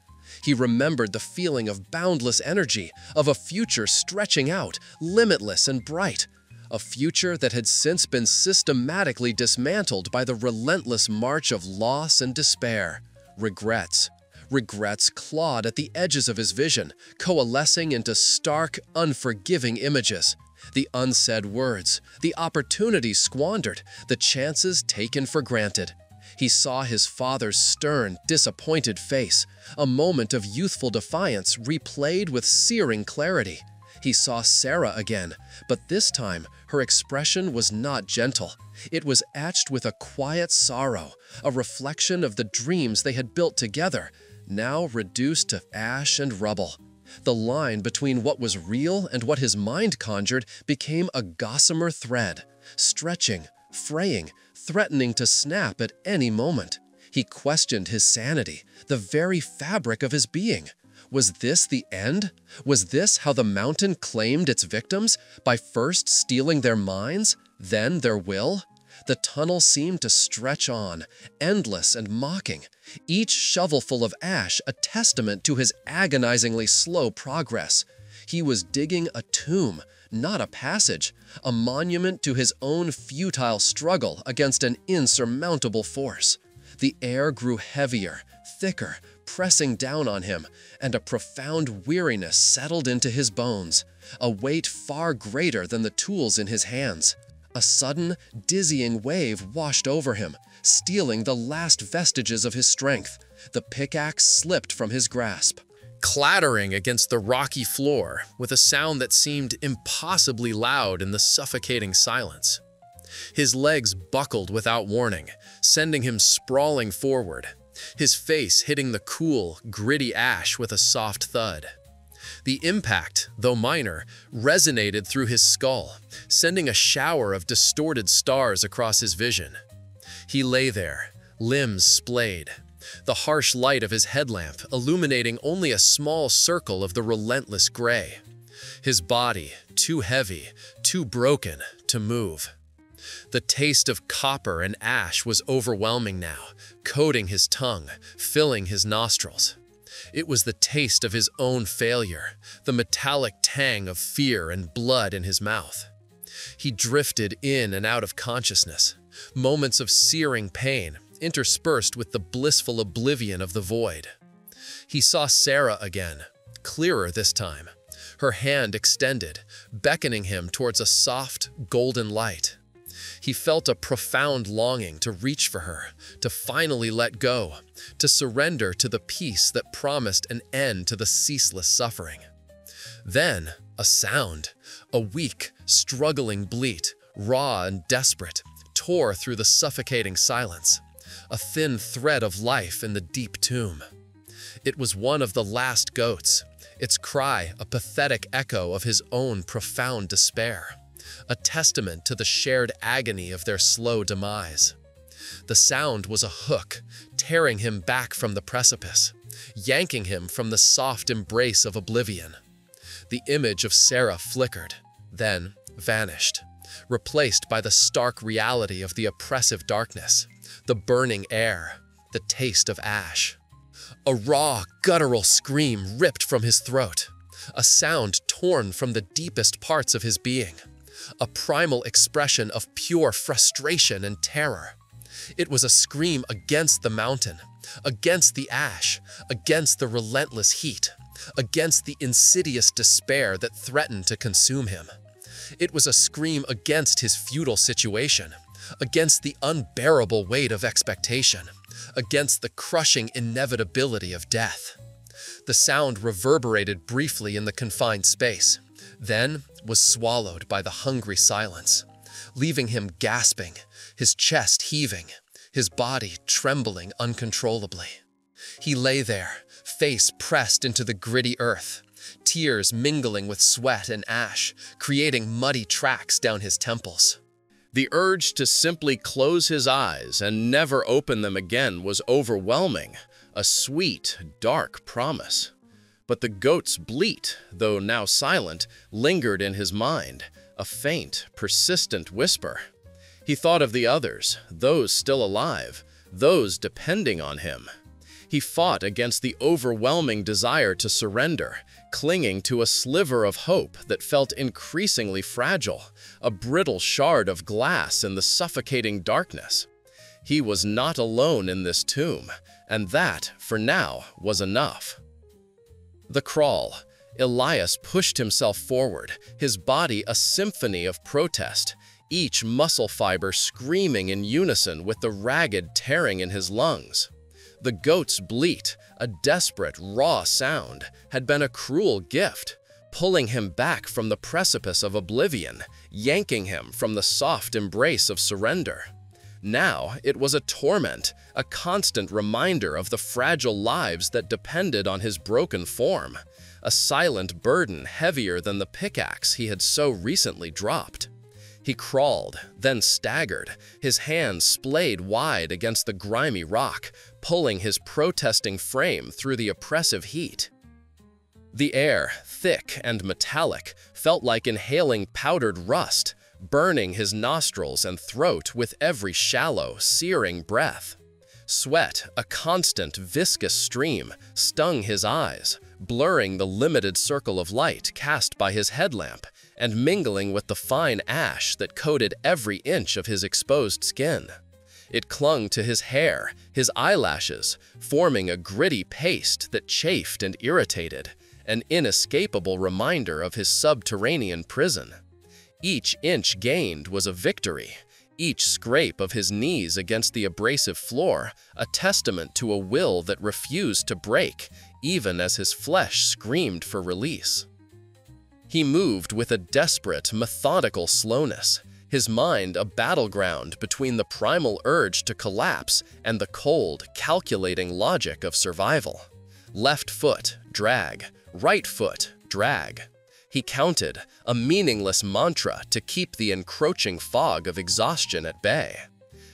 He remembered the feeling of boundless energy, of a future stretching out, limitless and bright. A future that had since been systematically dismantled by the relentless march of loss and despair. Regrets. Regrets clawed at the edges of his vision, coalescing into stark, unforgiving images. The unsaid words, the opportunities squandered, the chances taken for granted. He saw his father's stern, disappointed face, a moment of youthful defiance replayed with searing clarity. He saw Sarah again, but this time her expression was not gentle. It was etched with a quiet sorrow, a reflection of the dreams they had built together, now reduced to ash and rubble. The line between what was real and what his mind conjured became a gossamer thread, stretching, fraying, threatening to snap at any moment. He questioned his sanity, the very fabric of his being. Was this the end? Was this how the mountain claimed its victims, by first stealing their minds, then their will? The tunnel seemed to stretch on, endless and mocking, each shovelful of ash a testament to his agonizingly slow progress. He was digging a tomb, not a passage, a monument to his own futile struggle against an insurmountable force. The air grew heavier, thicker, pressing down on him, and a profound weariness settled into his bones, a weight far greater than the tools in his hands. A sudden, dizzying wave washed over him, stealing the last vestiges of his strength. The pickaxe slipped from his grasp, clattering against the rocky floor with a sound that seemed impossibly loud in the suffocating silence. His legs buckled without warning, sending him sprawling forward, his face hitting the cool, gritty ash with a soft thud. The impact, though minor, resonated through his skull, sending a shower of distorted stars across his vision. He lay there, limbs splayed, the harsh light of his headlamp illuminating only a small circle of the relentless gray. His body, too heavy, too broken to move. The taste of copper and ash was overwhelming now, coating his tongue, filling his nostrils. It was the taste of his own failure, the metallic tang of fear and blood in his mouth. He drifted in and out of consciousness, moments of searing pain, interspersed with the blissful oblivion of the void. He saw Sarah again, clearer this time, her hand extended, beckoning him towards a soft, golden light. He felt a profound longing to reach for her, to finally let go, to surrender to the peace that promised an end to the ceaseless suffering. Then, a sound, a weak, struggling bleat, raw and desperate, tore through the suffocating silence, a thin thread of life in the deep tomb. It was one of the last goats, its cry a pathetic echo of his own profound despair, a testament to the shared agony of their slow demise. The sound was a hook, tearing him back from the precipice, yanking him from the soft embrace of oblivion. The image of Sarah flickered, then vanished, replaced by the stark reality of the oppressive darkness, the burning air, the taste of ash. A raw, guttural scream ripped from his throat, a sound torn from the deepest parts of his being, a primal expression of pure frustration and terror. It was a scream against the mountain, against the ash, against the relentless heat, against the insidious despair that threatened to consume him. It was a scream against his futile situation, against the unbearable weight of expectation, against the crushing inevitability of death. The sound reverberated briefly in the confined space, then was swallowed by the hungry silence, leaving him gasping, his chest heaving, his body trembling uncontrollably. He lay there, face pressed into the gritty earth, tears mingling with sweat and ash, creating muddy tracks down his temples. The urge to simply close his eyes and never open them again was overwhelming, a sweet, dark promise. But the goat's bleat, though now silent, lingered in his mind, a faint, persistent whisper. He thought of the others, those still alive, those depending on him. He fought against the overwhelming desire to surrender, clinging to a sliver of hope that felt increasingly fragile, a brittle shard of glass in the suffocating darkness. He was not alone in this tomb, and that, for now, was enough. The crawl. Elias pushed himself forward, his body a symphony of protest, each muscle fiber screaming in unison with the ragged tearing in his lungs. The goat's bleat, a desperate, raw sound, had been a cruel gift, pulling him back from the precipice of oblivion, yanking him from the soft embrace of surrender. Now it was a torment, a constant reminder of the fragile lives that depended on his broken form, a silent burden heavier than the pickaxe he had so recently dropped. He crawled, then staggered, his hands splayed wide against the grimy rock, pulling his protesting frame through the oppressive heat. The air, thick and metallic, felt like inhaling powdered rust, burning his nostrils and throat with every shallow, searing breath. Sweat, a constant, viscous stream, stung his eyes, blurring the limited circle of light cast by his headlamp and mingling with the fine ash that coated every inch of his exposed skin. It clung to his hair, his eyelashes, forming a gritty paste that chafed and irritated, an inescapable reminder of his subterranean prison. Each inch gained was a victory, each scrape of his knees against the abrasive floor a testament to a will that refused to break, even as his flesh screamed for release. He moved with a desperate, methodical slowness, his mind a battleground between the primal urge to collapse and the cold, calculating logic of survival. Left foot, drag. Right foot, drag. He counted, a meaningless mantra to keep the encroaching fog of exhaustion at bay.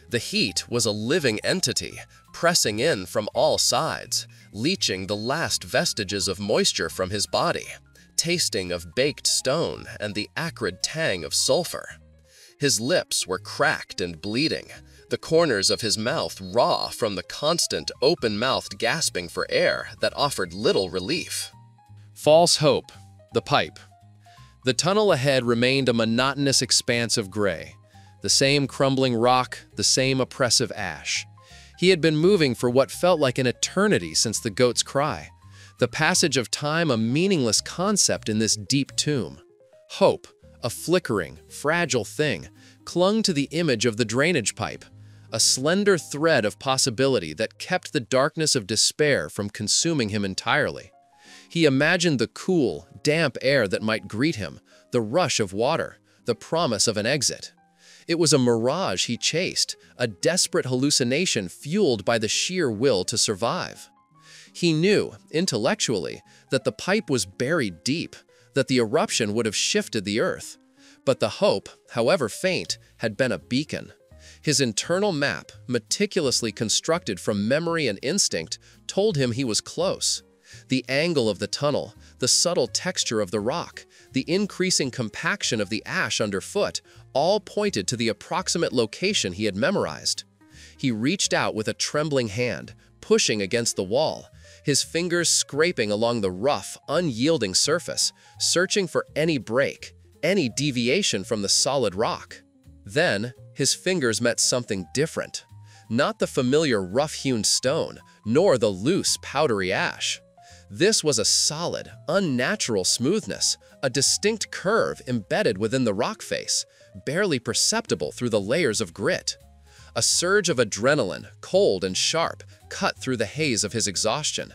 The heat was a living entity, pressing in from all sides, leaching the last vestiges of moisture from his body, tasting of baked stone and the acrid tang of sulfur. His lips were cracked and bleeding, the corners of his mouth raw from the constant open-mouthed gasping for air that offered little relief. False hope. The pipe. The tunnel ahead remained a monotonous expanse of gray. The same crumbling rock, the same oppressive ash. He had been moving for what felt like an eternity since the goat's cry. The passage of time a meaningless concept in this deep tomb. Hope, a flickering, fragile thing, clung to the image of the drainage pipe, a slender thread of possibility that kept the darkness of despair from consuming him entirely. He imagined the cool, damp air that might greet him, the rush of water, the promise of an exit. It was a mirage he chased, a desperate hallucination fueled by the sheer will to survive. He knew, intellectually, that the pipe was buried deep, that the eruption would have shifted the earth. But the hope, however faint, had been a beacon. His internal map, meticulously constructed from memory and instinct, told him he was close. The angle of the tunnel, the subtle texture of the rock, the increasing compaction of the ash underfoot, all pointed to the approximate location he had memorized. He reached out with a trembling hand, pushing against the wall, his fingers scraping along the rough, unyielding surface, searching for any break, any deviation from the solid rock. Then, his fingers met something different. Not the familiar rough-hewn stone, nor the loose, powdery ash. This was a solid, unnatural smoothness, a distinct curve embedded within the rock face, barely perceptible through the layers of grit. A surge of adrenaline, cold and sharp, cut through the haze of his exhaustion.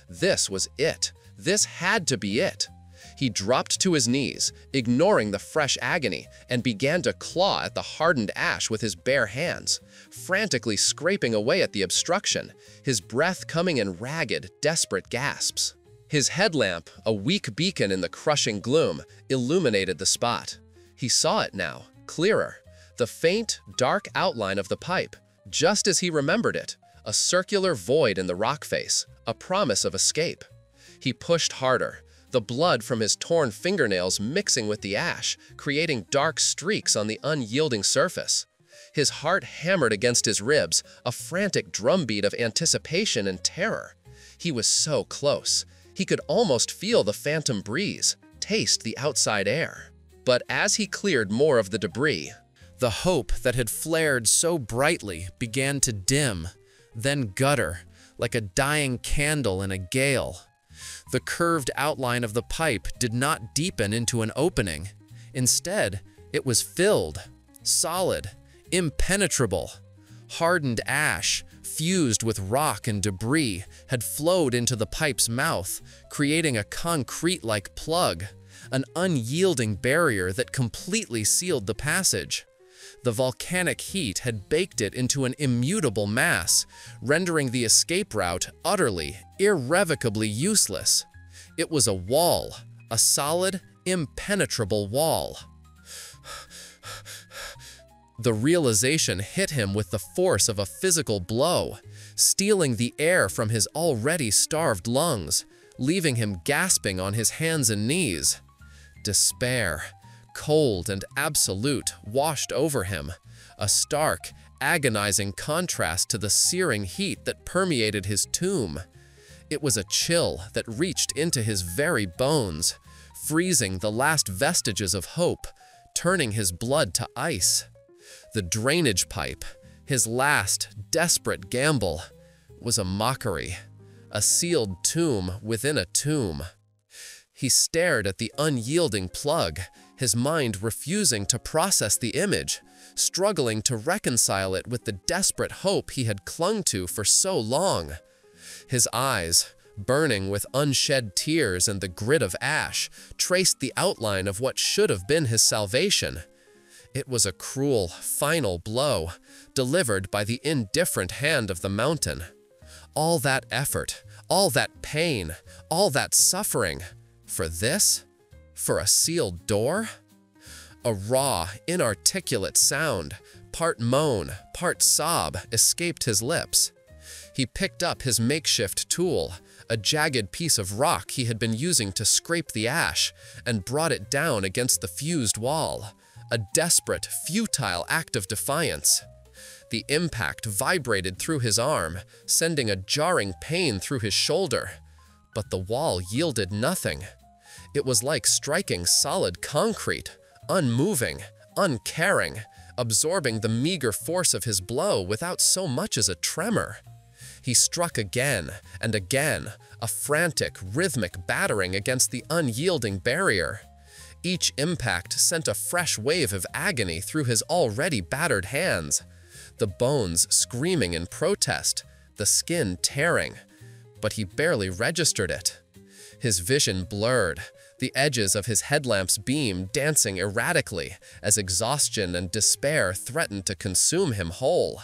This was it. This had to be it. He dropped to his knees, ignoring the fresh agony, and began to claw at the hardened ash with his bare hands, frantically scraping away at the obstruction, his breath coming in ragged, desperate gasps. His headlamp, a weak beacon in the crushing gloom, illuminated the spot. He saw it now, clearer. The faint, dark outline of the pipe, just as he remembered it, a circular void in the rock face, a promise of escape. He pushed harder, the blood from his torn fingernails mixing with the ash, creating dark streaks on the unyielding surface. His heart hammered against his ribs, a frantic drumbeat of anticipation and terror. He was so close. He could almost feel the phantom breeze, taste the outside air. But as he cleared more of the debris, the hope that had flared so brightly began to dim, then gutter, like a dying candle in a gale. The curved outline of the pipe did not deepen into an opening. Instead, it was filled, solid, impenetrable. Hardened ash, fused with rock and debris, had flowed into the pipe's mouth, creating a concrete-like plug, an unyielding barrier that completely sealed the passage. The volcanic heat had baked it into an immutable mass, rendering the escape route utterly, irrevocably useless. It was a wall, a solid, impenetrable wall. The realization hit him with the force of a physical blow, stealing the air from his already starved lungs, leaving him gasping on his hands and knees. Despair, cold and absolute, washed over him, a stark, agonizing contrast to the searing heat that permeated his tomb. It was a chill that reached into his very bones, freezing the last vestiges of hope, turning his blood to ice. The drainage pipe, his last desperate gamble, was a mockery, a sealed tomb within a tomb. He stared at the unyielding plug, his mind refusing to process the image, struggling to reconcile it with the desperate hope he had clung to for so long. His eyes, burning with unshed tears and the grit of ash, traced the outline of what should have been his salvation. It was a cruel, final blow, delivered by the indifferent hand of the mountain. All that effort, all that pain, all that suffering, for this? For a sealed door? A raw, inarticulate sound, part moan, part sob, escaped his lips. He picked up his makeshift tool, a jagged piece of rock he had been using to scrape the ash, and brought it down against the fused wall. A desperate, futile act of defiance. The impact vibrated through his arm, sending a jarring pain through his shoulder. But the wall yielded nothing. It was like striking solid concrete, unmoving, uncaring, absorbing the meager force of his blow without so much as a tremor. He struck again and again, a frantic, rhythmic battering against the unyielding barrier. Each impact sent a fresh wave of agony through his already battered hands, the bones screaming in protest, the skin tearing. But he barely registered it. His vision blurred, the edges of his headlamp's beam dancing erratically as exhaustion and despair threatened to consume him whole.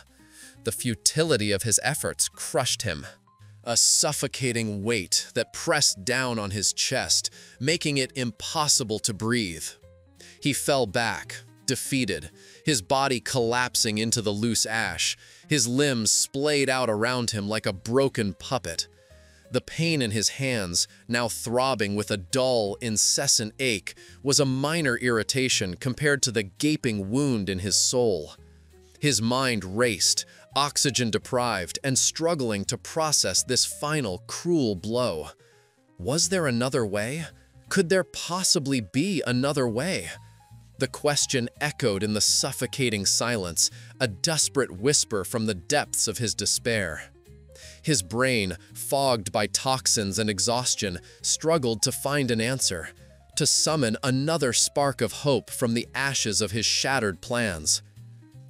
The futility of his efforts crushed him. A suffocating weight that pressed down on his chest, making it impossible to breathe. He fell back, defeated, his body collapsing into the loose ash, his limbs splayed out around him like a broken puppet. The pain in his hands, now throbbing with a dull, incessant ache, was a minor irritation compared to the gaping wound in his soul. His mind raced, oxygen-deprived, and struggling to process this final, cruel blow. Was there another way? Could there possibly be another way? The question echoed in the suffocating silence, a desperate whisper from the depths of his despair. His brain, fogged by toxins and exhaustion, struggled to find an answer, to summon another spark of hope from the ashes of his shattered plans.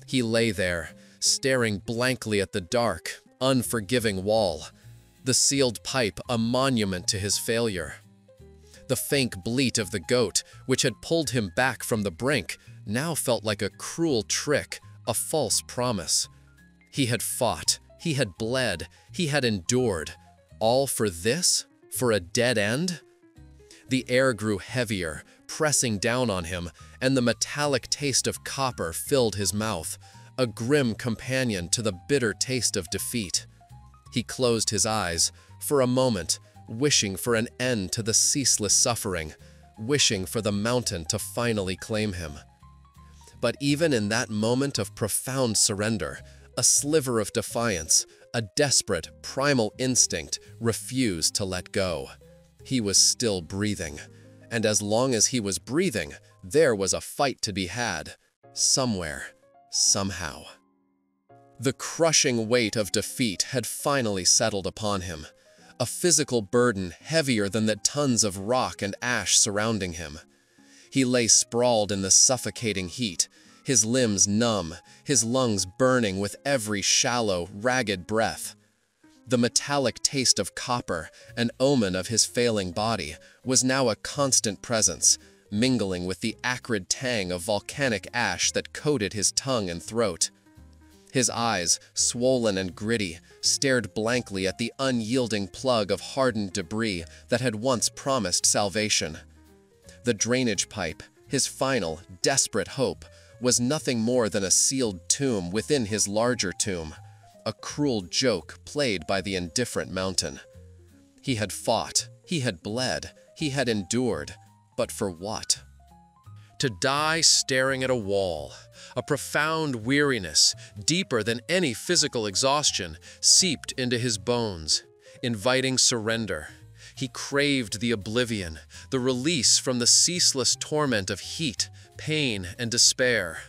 He lay there, staring blankly at the dark, unforgiving wall, the sealed pipe a monument to his failure. The faint bleat of the goat, which had pulled him back from the brink, now felt like a cruel trick, a false promise. He had fought, he had bled, he had endured. All for this? For a dead end? The air grew heavier, pressing down on him, and the metallic taste of copper filled his mouth, a grim companion to the bitter taste of defeat. He closed his eyes, for a moment, wishing for an end to the ceaseless suffering, wishing for the mountain to finally claim him. But even in that moment of profound surrender, a sliver of defiance, a desperate, primal instinct refused to let go. He was still breathing, and as long as he was breathing, there was a fight to be had, somewhere, somehow. The crushing weight of defeat had finally settled upon him, a physical burden heavier than the tons of rock and ash surrounding him. He lay sprawled in the suffocating heat, his limbs numb, his lungs burning with every shallow, ragged breath. The metallic taste of copper, an omen of his failing body, was now a constant presence, mingling with the acrid tang of volcanic ash that coated his tongue and throat. His eyes, swollen and gritty, stared blankly at the unyielding plug of hardened debris that had once promised salvation. The drainage pipe, his final, desperate hope, was nothing more than a sealed tomb within his larger tomb, a cruel joke played by the indifferent mountain. He had fought, he had bled, he had endured, but for what? To die staring at a wall. A profound weariness, deeper than any physical exhaustion, seeped into his bones, inviting surrender. He craved the oblivion, the release from the ceaseless torment of heat, pain, and despair.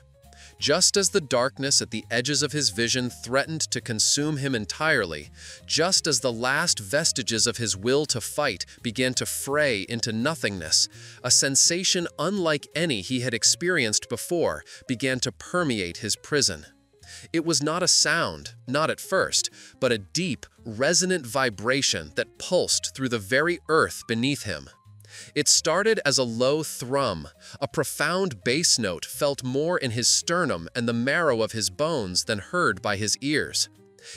Just as the darkness at the edges of his vision threatened to consume him entirely, just as the last vestiges of his will to fight began to fray into nothingness, a sensation unlike any he had experienced before began to permeate his prison. It was not a sound, not at first, but a deep, resonant vibration that pulsed through the very earth beneath him. It started as a low thrum, a profound bass note felt more in his sternum and the marrow of his bones than heard by his ears.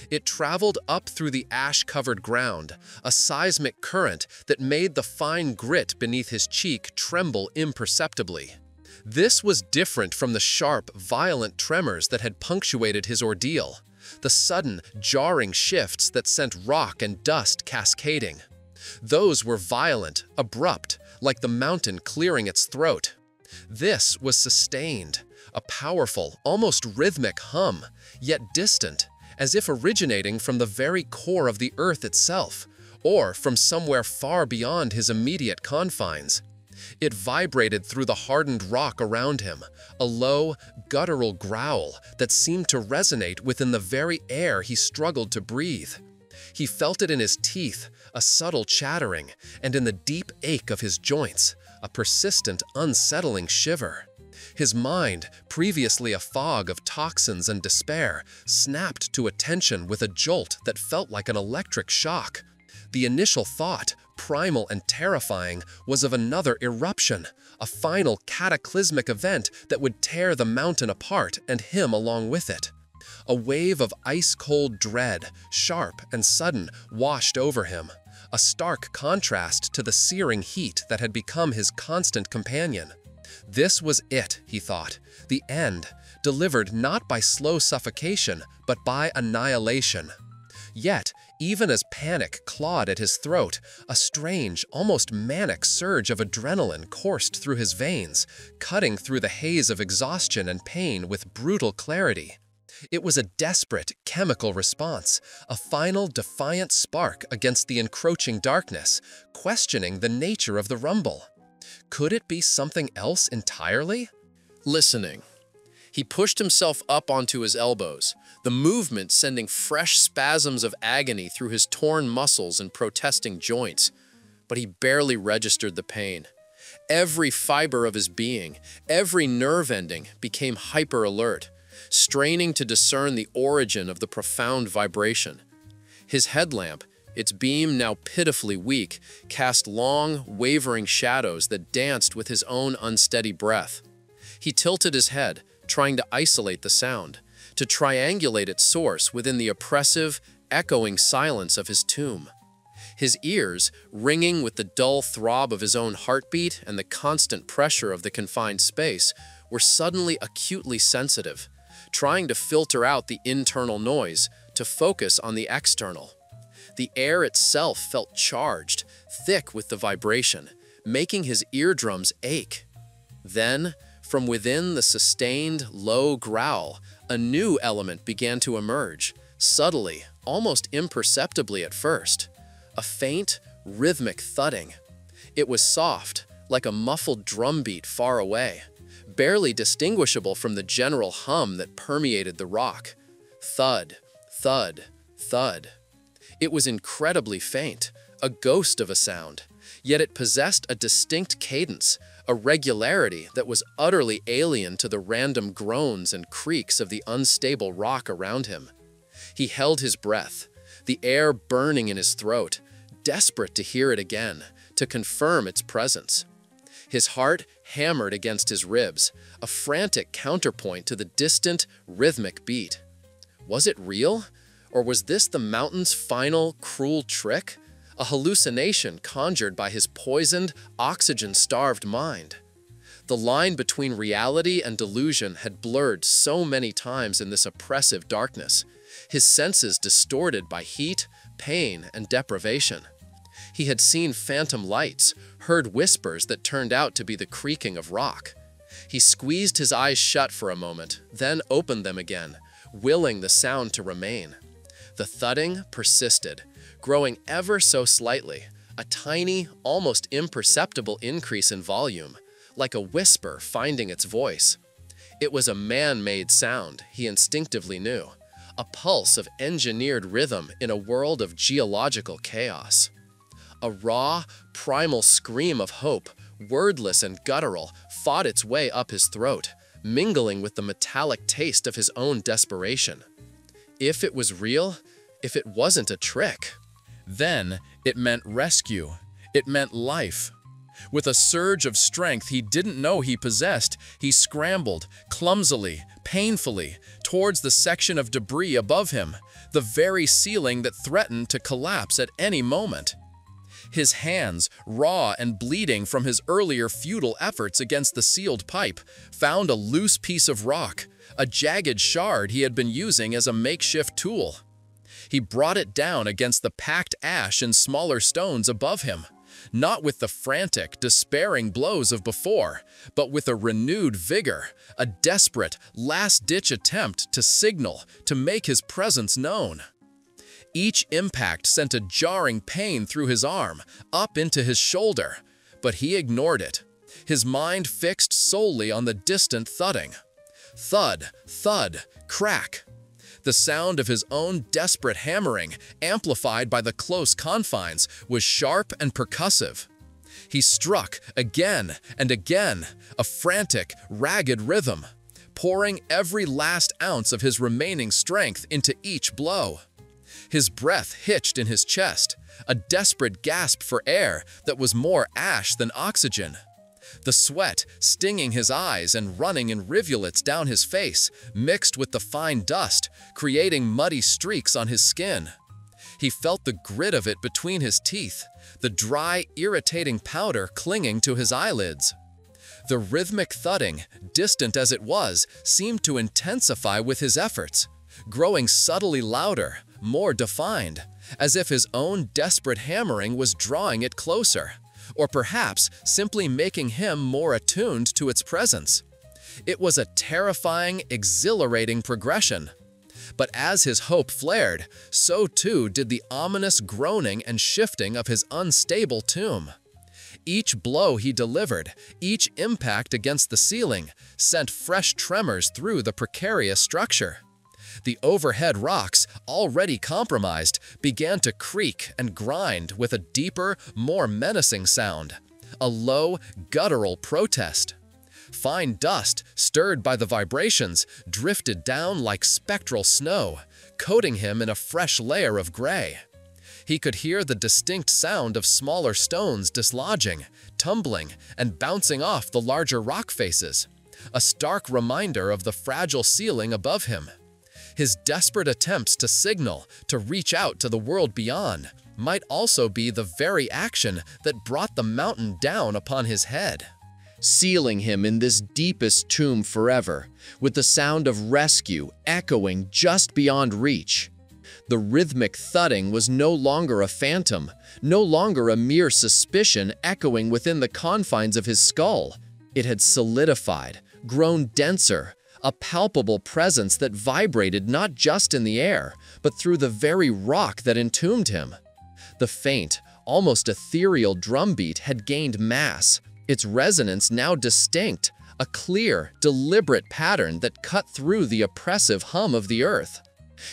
It traveled up through the ash-covered ground, a seismic current that made the fine grit beneath his cheek tremble imperceptibly. This was different from the sharp, violent tremors that had punctuated his ordeal, the sudden, jarring shifts that sent rock and dust cascading. Those were violent, abrupt, like the mountain clearing its throat. This was sustained, a powerful, almost rhythmic hum, yet distant, as if originating from the very core of the earth itself, or from somewhere far beyond his immediate confines. It vibrated through the hardened rock around him, a low, guttural growl that seemed to resonate within the very air he struggled to breathe. He felt it in his teeth, a subtle chattering, and in the deep ache of his joints, a persistent, unsettling shiver. His mind, previously a fog of toxins and despair, snapped to attention with a jolt that felt like an electric shock. The initial thought, primal and terrifying, was of another eruption, a final cataclysmic event that would tear the mountain apart and him along with it. A wave of ice-cold dread, sharp and sudden, washed over him, a stark contrast to the searing heat that had become his constant companion. This was it, he thought, the end, delivered not by slow suffocation, but by annihilation. Yet, even as panic clawed at his throat, a strange, almost manic surge of adrenaline coursed through his veins, cutting through the haze of exhaustion and pain with brutal clarity. It was a desperate, chemical response, a final, defiant spark against the encroaching darkness, questioning the nature of the rumble. Could it be something else entirely? Listening. He pushed himself up onto his elbows, the movement sending fresh spasms of agony through his torn muscles and protesting joints. But he barely registered the pain. Every fiber of his being, every nerve ending became hyper-alert, straining to discern the origin of the profound vibration. His headlamp, its beam now pitifully weak, cast long, wavering shadows that danced with his own unsteady breath. He tilted his head, trying to isolate the sound, to triangulate its source within the oppressive, echoing silence of his tomb. His ears, ringing with the dull throb of his own heartbeat and the constant pressure of the confined space, were suddenly acutely sensitive, trying to filter out the internal noise, to focus on the external. The air itself felt charged, thick with the vibration, making his eardrums ache. Then, from within the sustained, low growl, a new element began to emerge, subtly, almost imperceptibly at first. A faint, rhythmic thudding. It was soft, like a muffled drumbeat far away, barely distinguishable from the general hum that permeated the rock. Thud, thud, thud. It was incredibly faint, a ghost of a sound, yet it possessed a distinct cadence, a regularity that was utterly alien to the random groans and creaks of the unstable rock around him. He held his breath, the air burning in his throat, desperate to hear it again, to confirm its presence. His heart hammered against his ribs, a frantic counterpoint to the distant, rhythmic beat. Was it real? Or was this the mountain's final, cruel trick? A hallucination conjured by his poisoned, oxygen-starved mind. The line between reality and delusion had blurred so many times in this oppressive darkness, his senses distorted by heat, pain, and deprivation. He had seen phantom lights, heard whispers that turned out to be the creaking of rock. He squeezed his eyes shut for a moment, then opened them again, willing the sound to remain. The thudding persisted, growing ever so slightly, a tiny, almost imperceptible increase in volume, like a whisper finding its voice. It was a man-made sound, he instinctively knew, a pulse of engineered rhythm in a world of geological chaos. A raw, primal scream of hope, wordless and guttural, fought its way up his throat, mingling with the metallic taste of his own desperation. If it was real, if it wasn't a trick. Then, it meant rescue. It meant life. With a surge of strength he didn't know he possessed, he scrambled, clumsily, painfully, towards the section of debris above him, the very ceiling that threatened to collapse at any moment. His hands, raw and bleeding from his earlier futile efforts against the sealed pipe, found a loose piece of rock, a jagged shard he had been using as a makeshift tool. He brought it down against the packed ash and smaller stones above him, not with the frantic, despairing blows of before, but with a renewed vigor, a desperate, last-ditch attempt to signal, to make his presence known. Each impact sent a jarring pain through his arm, up into his shoulder, but he ignored it, his mind fixed solely on the distant thudding. Thud, thud, crack. The sound of his own desperate hammering, amplified by the close confines, was sharp and percussive. He struck again and again, a frantic, ragged rhythm, pouring every last ounce of his remaining strength into each blow. His breath hitched in his chest, a desperate gasp for air that was more ash than oxygen. The sweat stinging his eyes and running in rivulets down his face, mixed with the fine dust, creating muddy streaks on his skin. He felt the grit of it between his teeth, the dry, irritating powder clinging to his eyelids. The rhythmic thudding, distant as it was, seemed to intensify with his efforts, growing subtly louder, more defined, as if his own desperate hammering was drawing it closer, or perhaps simply making him more attuned to its presence. It was a terrifying, exhilarating progression. But as his hope flared, so too did the ominous groaning and shifting of his unstable tomb. Each blow he delivered, each impact against the ceiling, sent fresh tremors through the precarious structure. The overhead rocks, already compromised, began to creak and grind with a deeper, more menacing sound, a low, guttural protest. Fine dust, stirred by the vibrations, drifted down like spectral snow, coating him in a fresh layer of gray. He could hear the distinct sound of smaller stones dislodging, tumbling, and bouncing off the larger rock faces, a stark reminder of the fragile ceiling above him. His desperate attempts to signal, to reach out to the world beyond, might also be the very action that brought the mountain down upon his head, sealing him in this deepest tomb forever, with the sound of rescue echoing just beyond reach. The rhythmic thudding was no longer a phantom, no longer a mere suspicion echoing within the confines of his skull. It had solidified, grown denser, a palpable presence that vibrated not just in the air, but through the very rock that entombed him. The faint, almost ethereal drumbeat had gained mass, its resonance now distinct, a clear, deliberate pattern that cut through the oppressive hum of the earth.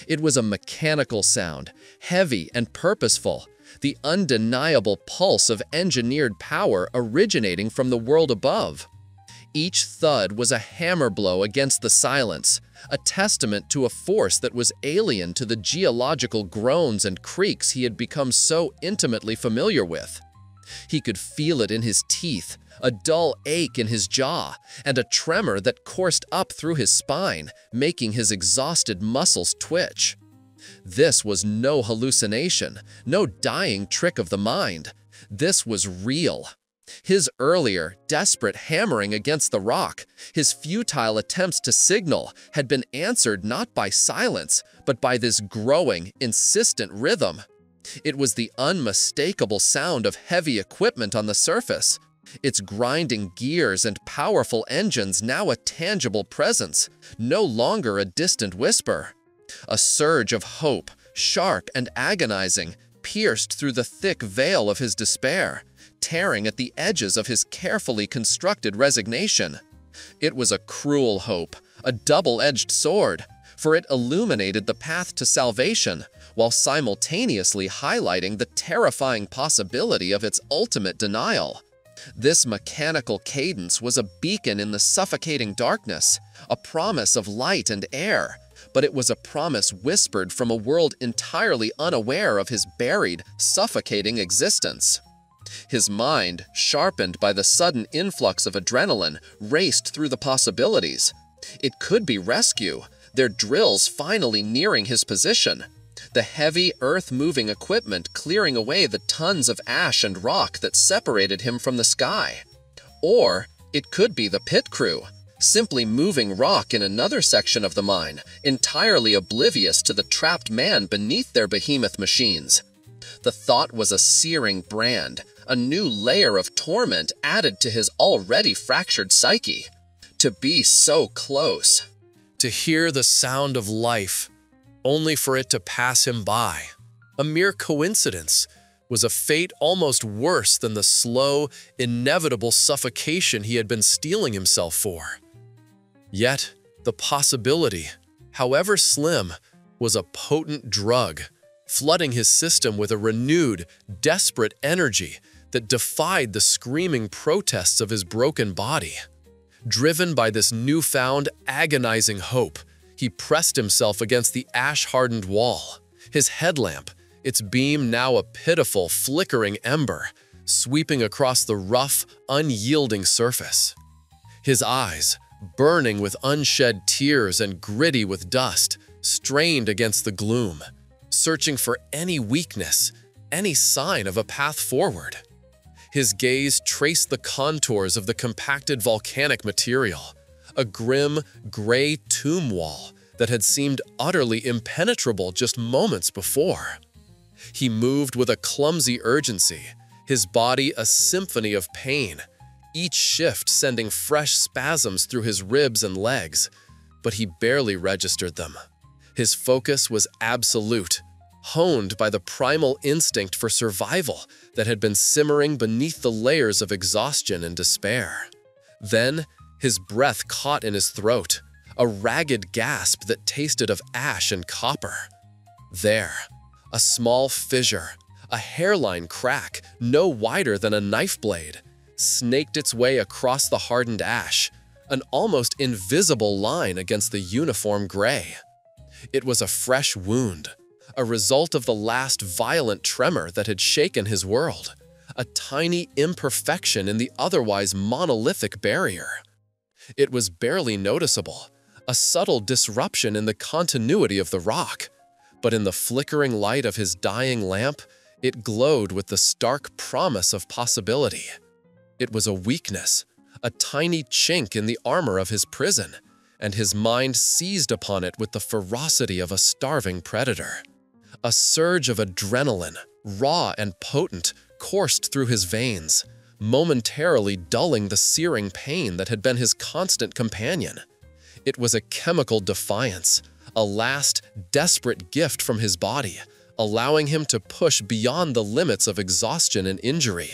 It was a mechanical sound, heavy and purposeful, the undeniable pulse of engineered power originating from the world above. Each thud was a hammer blow against the silence, a testament to a force that was alien to the geological groans and creaks he had become so intimately familiar with. He could feel it in his teeth, a dull ache in his jaw, and a tremor that coursed up through his spine, making his exhausted muscles twitch. This was no hallucination, no dying trick of the mind. This was real. His earlier, desperate hammering against the rock, his futile attempts to signal, had been answered not by silence, but by this growing, insistent rhythm. It was the unmistakable sound of heavy equipment on the surface, its grinding gears and powerful engines now a tangible presence, no longer a distant whisper. A surge of hope, sharp and agonizing, pierced through the thick veil of his despair, tearing at the edges of his carefully constructed resignation. It was a cruel hope, a double-edged sword, for it illuminated the path to salvation, while simultaneously highlighting the terrifying possibility of its ultimate denial. This mechanical cadence was a beacon in the suffocating darkness, a promise of light and air, but it was a promise whispered from a world entirely unaware of his buried, suffocating existence. His mind, sharpened by the sudden influx of adrenaline, raced through the possibilities. It could be rescue, their drills finally nearing his position, the heavy, earth-moving equipment clearing away the tons of ash and rock that separated him from the sky. Or it could be the pit crew, simply moving rock in another section of the mine, entirely oblivious to the trapped man beneath their behemoth machines. The thought was a searing brand, a new layer of torment added to his already fractured psyche. To be so close. To hear the sound of life, only for it to pass him by. A mere coincidence was a fate almost worse than the slow, inevitable suffocation he had been steeling himself for. Yet, the possibility, however slim, was a potent drug, flooding his system with a renewed, desperate energy that defied the screaming protests of his broken body. Driven by this newfound, agonizing hope, he pressed himself against the ash-hardened wall, his headlamp, its beam now a pitiful, flickering ember, sweeping across the rough, unyielding surface. His eyes, burning with unshed tears and gritty with dust, strained against the gloom, searching for any weakness, any sign of a path forward. His gaze traced the contours of the compacted volcanic material, a grim, gray tomb wall, that had seemed utterly impenetrable just moments before. He moved with a clumsy urgency, his body a symphony of pain, each shift sending fresh spasms through his ribs and legs, but he barely registered them. His focus was absolute, honed by the primal instinct for survival that had been simmering beneath the layers of exhaustion and despair. Then, his breath caught in his throat, a ragged gasp that tasted of ash and copper. There, a small fissure, a hairline crack no wider than a knife blade, snaked its way across the hardened ash, an almost invisible line against the uniform gray. It was a fresh wound, a result of the last violent tremor that had shaken his world, a tiny imperfection in the otherwise monolithic barrier. It was barely noticeable, a subtle disruption in the continuity of the rock, but in the flickering light of his dying lamp, it glowed with the stark promise of possibility. It was a weakness, a tiny chink in the armor of his prison, and his mind seized upon it with the ferocity of a starving predator. A surge of adrenaline, raw and potent, coursed through his veins, momentarily dulling the searing pain that had been his constant companion. It was a chemical defiance, a last, desperate gift from his body, allowing him to push beyond the limits of exhaustion and injury.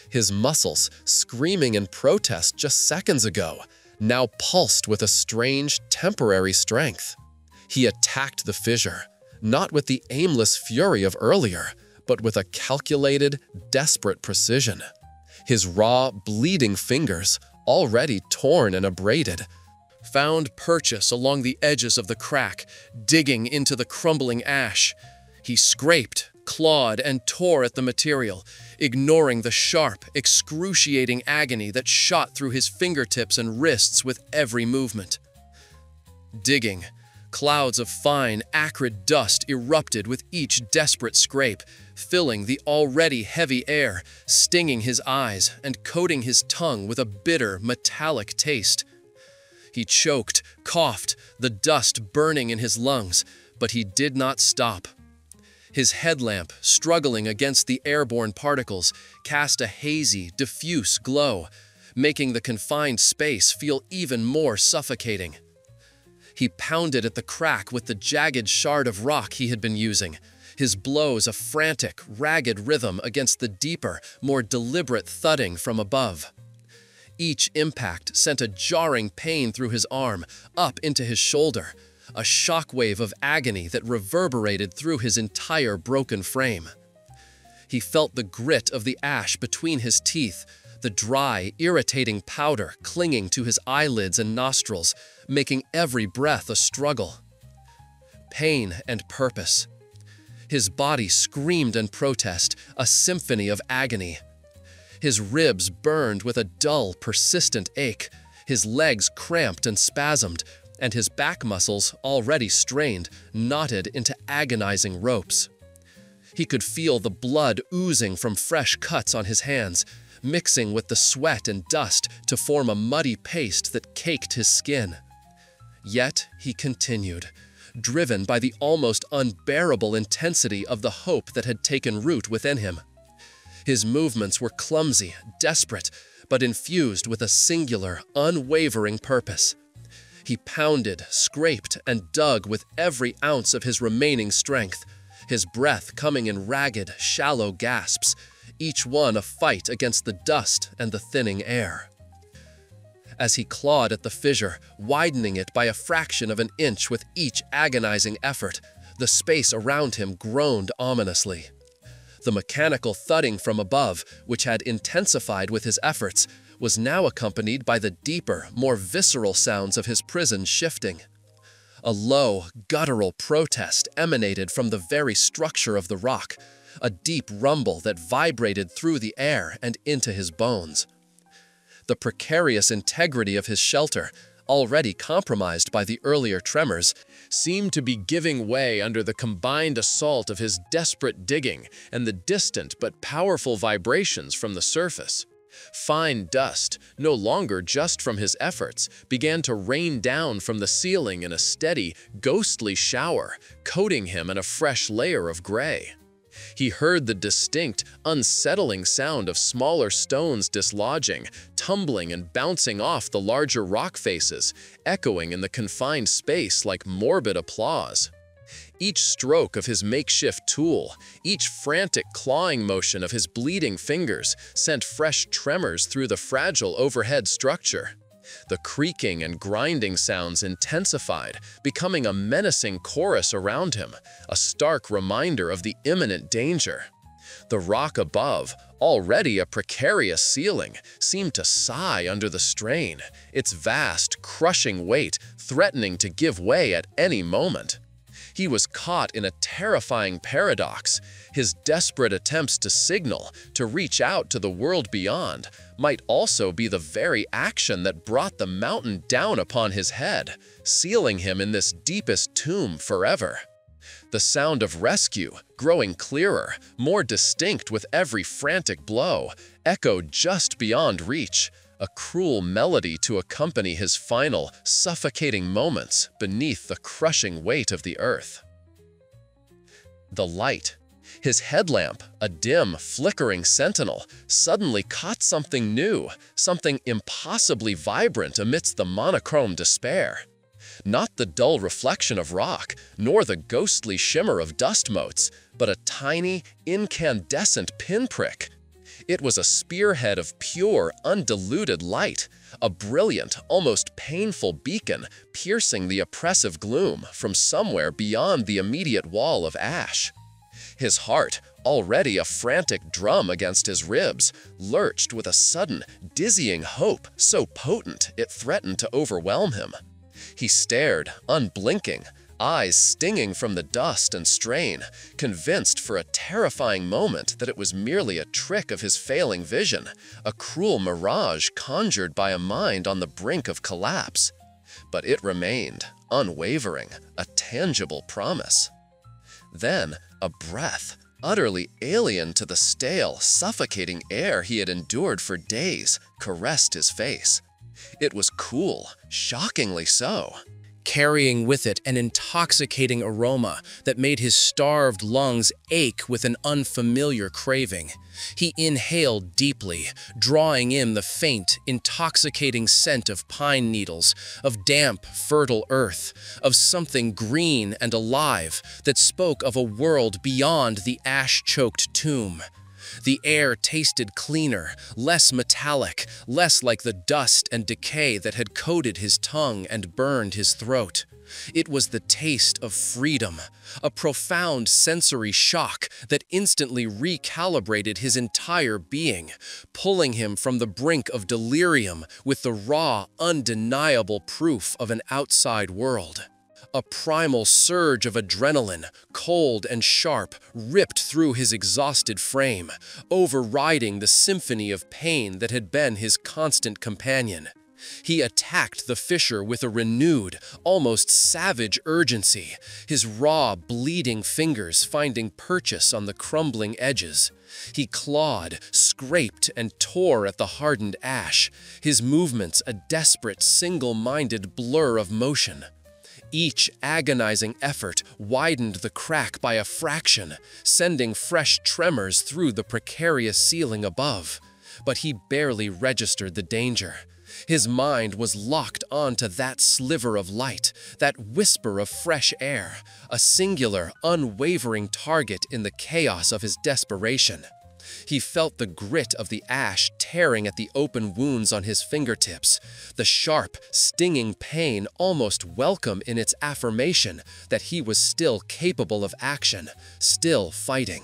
His muscles, screaming in protest just seconds ago, now pulsed with a strange, temporary strength. He attacked the fissure, not with the aimless fury of earlier, but with a calculated, desperate precision. His raw, bleeding fingers, already torn and abraded, found purchase along the edges of the crack, digging into the crumbling ash. He scraped, clawed, and tore at the material, ignoring the sharp, excruciating agony that shot through his fingertips and wrists with every movement. Digging, clouds of fine, acrid dust erupted with each desperate scrape, filling the already heavy air, stinging his eyes and coating his tongue with a bitter, metallic taste. He choked, coughed, the dust burning in his lungs, but he did not stop. His headlamp, struggling against the airborne particles, cast a hazy, diffuse glow, making the confined space feel even more suffocating. He pounded at the crack with the jagged shard of rock he had been using, his blows a frantic, ragged rhythm against the deeper, more deliberate thudding from above. Each impact sent a jarring pain through his arm, up into his shoulder, a shockwave of agony that reverberated through his entire broken frame. He felt the grit of the ash between his teeth, the dry, irritating powder clinging to his eyelids and nostrils, making every breath a struggle. Pain and purpose. His body screamed in protest, a symphony of agony. His ribs burned with a dull, persistent ache, his legs cramped and spasmed, and his back muscles, already strained, knotted into agonizing ropes. He could feel the blood oozing from fresh cuts on his hands, mixing with the sweat and dust to form a muddy paste that caked his skin. Yet he continued, driven by the almost unbearable intensity of the hope that had taken root within him. His movements were clumsy, desperate, but infused with a singular, unwavering purpose. He pounded, scraped, and dug with every ounce of his remaining strength, his breath coming in ragged, shallow gasps, each one a fight against the dust and the thinning air. As he clawed at the fissure, widening it by a fraction of an inch with each agonizing effort, the space around him groaned ominously. The mechanical thudding from above, which had intensified with his efforts, was now accompanied by the deeper, more visceral sounds of his prison shifting. A low, guttural protest emanated from the very structure of the rock, a deep rumble that vibrated through the air and into his bones. The precarious integrity of his shelter, already compromised by the earlier tremors, seemed to be giving way under the combined assault of his desperate digging and the distant but powerful vibrations from the surface. Fine dust, no longer just from his efforts, began to rain down from the ceiling in a steady, ghostly shower, coating him in a fresh layer of gray. He heard the distinct, unsettling sound of smaller stones dislodging, tumbling and bouncing off the larger rock faces, echoing in the confined space like morbid applause. Each stroke of his makeshift tool, each frantic clawing motion of his bleeding fingers sent fresh tremors through the fragile overhead structure. The creaking and grinding sounds intensified, becoming a menacing chorus around him, a stark reminder of the imminent danger. The rock above, already a precarious ceiling, seemed to sigh under the strain, its vast, crushing weight threatening to give way at any moment. He was caught in a terrifying paradox. His desperate attempts to signal, to reach out to the world beyond, might also be the very action that brought the mountain down upon his head, sealing him in this deepest tomb forever. The sound of rescue, growing clearer, more distinct with every frantic blow, echoed just beyond reach, a cruel melody to accompany his final, suffocating moments beneath the crushing weight of the earth. The light. His headlamp, a dim, flickering sentinel, suddenly caught something new, something impossibly vibrant amidst the monochrome despair. Not the dull reflection of rock, nor the ghostly shimmer of dust motes, but a tiny, incandescent pinprick. It was a spearhead of pure, undiluted light, a brilliant, almost painful beacon piercing the oppressive gloom from somewhere beyond the immediate wall of ash. His heart, already a frantic drum against his ribs, lurched with a sudden, dizzying hope so potent it threatened to overwhelm him. He stared, unblinking, eyes stinging from the dust and strain, convinced for a terrifying moment that it was merely a trick of his failing vision, a cruel mirage conjured by a mind on the brink of collapse. But it remained, unwavering, a tangible promise. Then, a breath, utterly alien to the stale, suffocating air he had endured for days, caressed his face. It was cool, shockingly so, carrying with it an intoxicating aroma that made his starved lungs ache with an unfamiliar craving. He inhaled deeply, drawing in the faint, intoxicating scent of pine needles, of damp, fertile earth, of something green and alive that spoke of a world beyond the ash-choked tomb. The air tasted cleaner, less metallic, less like the dust and decay that had coated his tongue and burned his throat. It was the taste of freedom, a profound sensory shock that instantly recalibrated his entire being, pulling him from the brink of delirium with the raw, undeniable proof of an outside world. A primal surge of adrenaline, cold and sharp, ripped through his exhausted frame, overriding the symphony of pain that had been his constant companion. He attacked the fissure with a renewed, almost savage urgency, his raw, bleeding fingers finding purchase on the crumbling edges. He clawed, scraped, and tore at the hardened ash, his movements a desperate, single-minded blur of motion. Each agonizing effort widened the crack by a fraction, sending fresh tremors through the precarious ceiling above. But he barely registered the danger. His mind was locked onto that sliver of light, that whisper of fresh air, a singular, unwavering target in the chaos of his desperation. He felt the grit of the ash tearing at the open wounds on his fingertips, the sharp, stinging pain almost welcome in its affirmation that he was still capable of action, still fighting.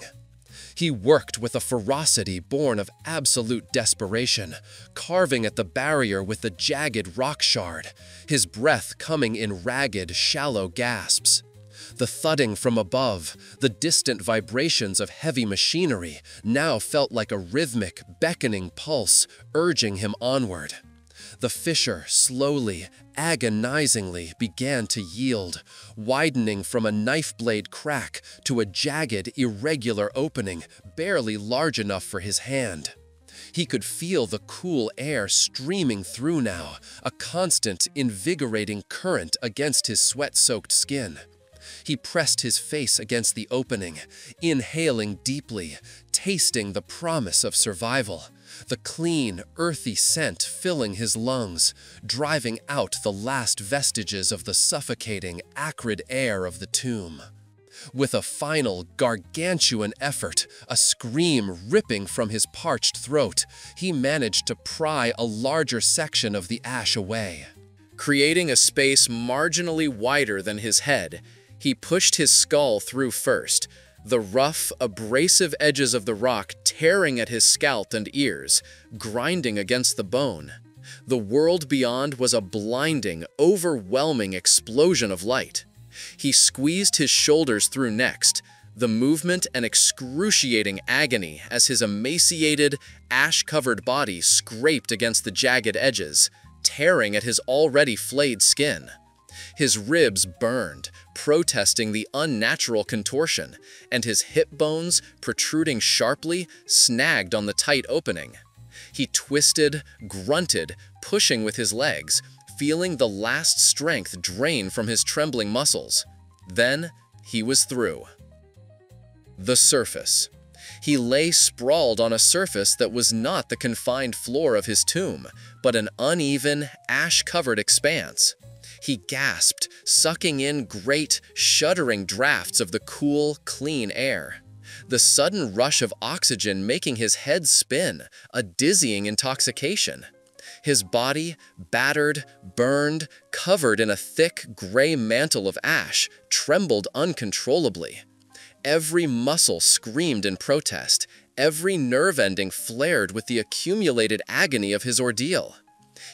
He worked with a ferocity born of absolute desperation, carving at the barrier with the jagged rock shard, his breath coming in ragged, shallow gasps. The thudding from above, the distant vibrations of heavy machinery, now felt like a rhythmic, beckoning pulse, urging him onward. The fissure slowly, agonizingly began to yield, widening from a knife blade crack to a jagged, irregular opening barely large enough for his hand. He could feel the cool air streaming through now, a constant, invigorating current against his sweat-soaked skin. He pressed his face against the opening, inhaling deeply, tasting the promise of survival. The clean, earthy scent filling his lungs, driving out the last vestiges of the suffocating, acrid air of the tomb. With a final, gargantuan effort, a scream ripping from his parched throat, he managed to pry a larger section of the ash away. Creating a space marginally wider than his head, he pushed his skull through first, the rough, abrasive edges of the rock tearing at his scalp and ears, grinding against the bone. The world beyond was a blinding, overwhelming explosion of light. He squeezed his shoulders through next, the movement and excruciating agony as his emaciated, ash-covered body scraped against the jagged edges, tearing at his already flayed skin. His ribs burned, protesting the unnatural contortion, and his hip bones, protruding sharply, snagged on the tight opening. He twisted, grunted, pushing with his legs, feeling the last strength drain from his trembling muscles. Then he was through. The surface. He lay sprawled on a surface that was not the confined floor of his tomb, but an uneven, ash-covered expanse. He gasped, sucking in great, shuddering drafts of the cool, clean air. The sudden rush of oxygen making his head spin, a dizzying intoxication. His body, battered, burned, covered in a thick, gray mantle of ash, trembled uncontrollably. Every muscle screamed in protest, every nerve ending flared with the accumulated agony of his ordeal.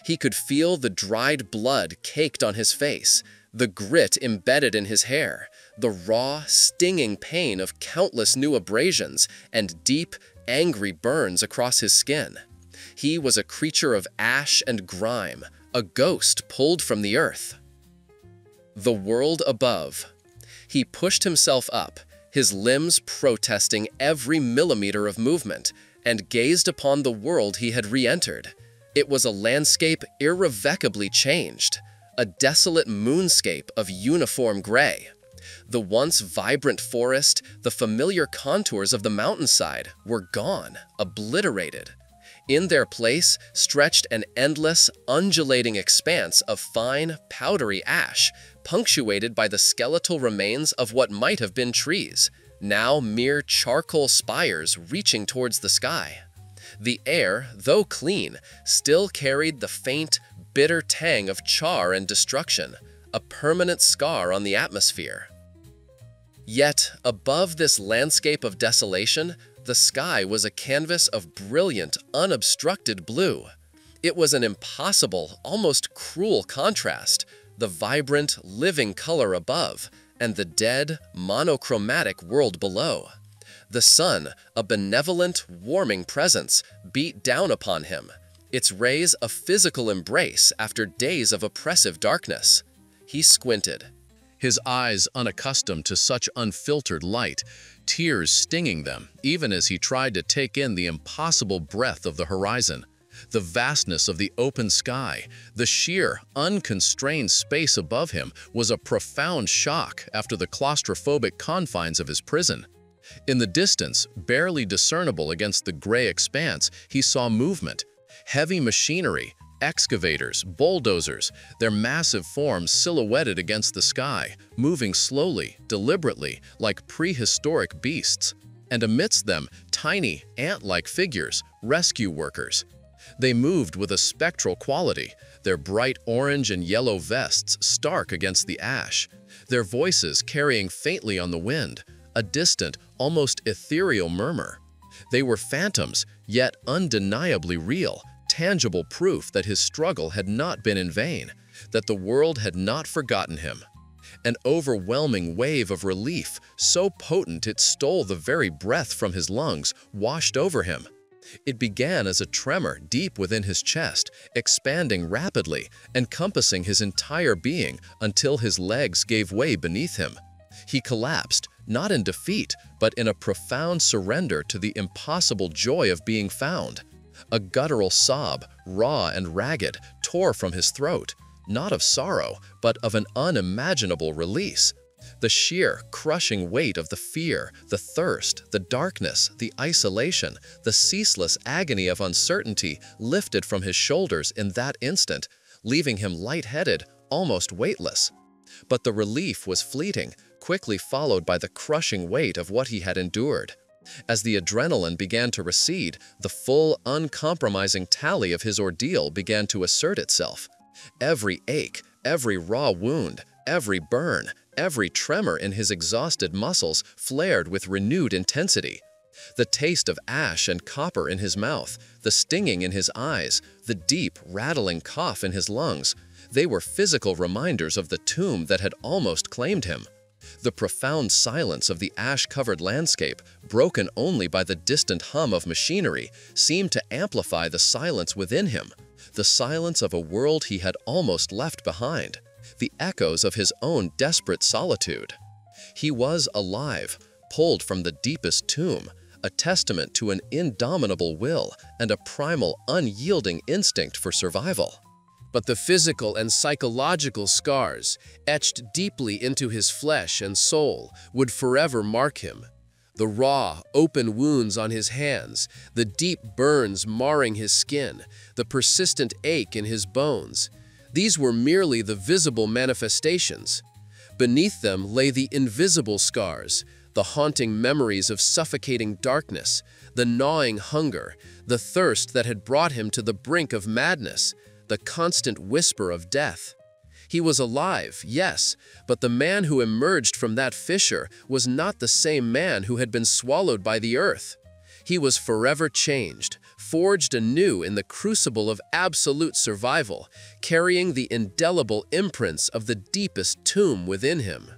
He could feel the dried blood caked on his face, the grit embedded in his hair, the raw, stinging pain of countless new abrasions, and deep, angry burns across his skin. He was a creature of ash and grime, a ghost pulled from the earth. The world above. He pushed himself up, his limbs protesting every millimeter of movement, and gazed upon the world he had re-entered. It was a landscape irrevocably changed, a desolate moonscape of uniform gray. The once vibrant forest, the familiar contours of the mountainside were gone, obliterated. In their place stretched an endless, undulating expanse of fine, powdery ash, punctuated by the skeletal remains of what might have been trees, now mere charcoal spires reaching towards the sky. The air, though clean, still carried the faint, bitter tang of char and destruction, a permanent scar on the atmosphere. Yet, above this landscape of desolation, the sky was a canvas of brilliant, unobstructed blue. It was an impossible, almost cruel contrast, the vibrant, living color above, and the dead, monochromatic world below. The sun, a benevolent, warming presence, beat down upon him, its rays a physical embrace after days of oppressive darkness. He squinted, his eyes unaccustomed to such unfiltered light, tears stinging them even as he tried to take in the impossible breadth of the horizon, the vastness of the open sky, the sheer, unconstrained space above him was a profound shock after the claustrophobic confines of his prison. In the distance, barely discernible against the gray expanse, he saw movement. Heavy machinery, excavators, bulldozers, their massive forms silhouetted against the sky, moving slowly, deliberately, like prehistoric beasts. And amidst them, tiny, ant-like figures, rescue workers. They moved with a spectral quality, their bright orange and yellow vests stark against the ash, their voices carrying faintly on the wind, a distant, almost ethereal murmur. They were phantoms, yet undeniably real, tangible proof that his struggle had not been in vain, that the world had not forgotten him. An overwhelming wave of relief, so potent it stole the very breath from his lungs, washed over him. It began as a tremor deep within his chest, expanding rapidly, encompassing his entire being until his legs gave way beneath him. He collapsed, not in defeat, but in a profound surrender to the impossible joy of being found. A guttural sob, raw and ragged, tore from his throat, not of sorrow, but of an unimaginable release. The sheer, crushing weight of the fear, the thirst, the darkness, the isolation, the ceaseless agony of uncertainty lifted from his shoulders in that instant, leaving him lightheaded, almost weightless. But the relief was fleeting, quickly followed by the crushing weight of what he had endured. As the adrenaline began to recede, the full, uncompromising tally of his ordeal began to assert itself. Every ache, every raw wound, every burn, every tremor in his exhausted muscles flared with renewed intensity. The taste of ash and copper in his mouth, the stinging in his eyes, the deep, rattling cough in his lungs, they were physical reminders of the tomb that had almost claimed him. The profound silence of the ash-covered landscape, broken only by the distant hum of machinery, seemed to amplify the silence within him, the silence of a world he had almost left behind, the echoes of his own desperate solitude. He was alive, pulled from the deepest tomb, a testament to an indomitable will and a primal, unyielding instinct for survival. But the physical and psychological scars, etched deeply into his flesh and soul, would forever mark him. The raw, open wounds on his hands, the deep burns marring his skin, the persistent ache in his bones, these were merely the visible manifestations. Beneath them lay the invisible scars, the haunting memories of suffocating darkness, the gnawing hunger, the thirst that had brought him to the brink of madness, the constant whisper of death. He was alive, yes, but the man who emerged from that fissure was not the same man who had been swallowed by the earth. He was forever changed, forged anew in the crucible of absolute survival, carrying the indelible imprints of the deepest tomb within him.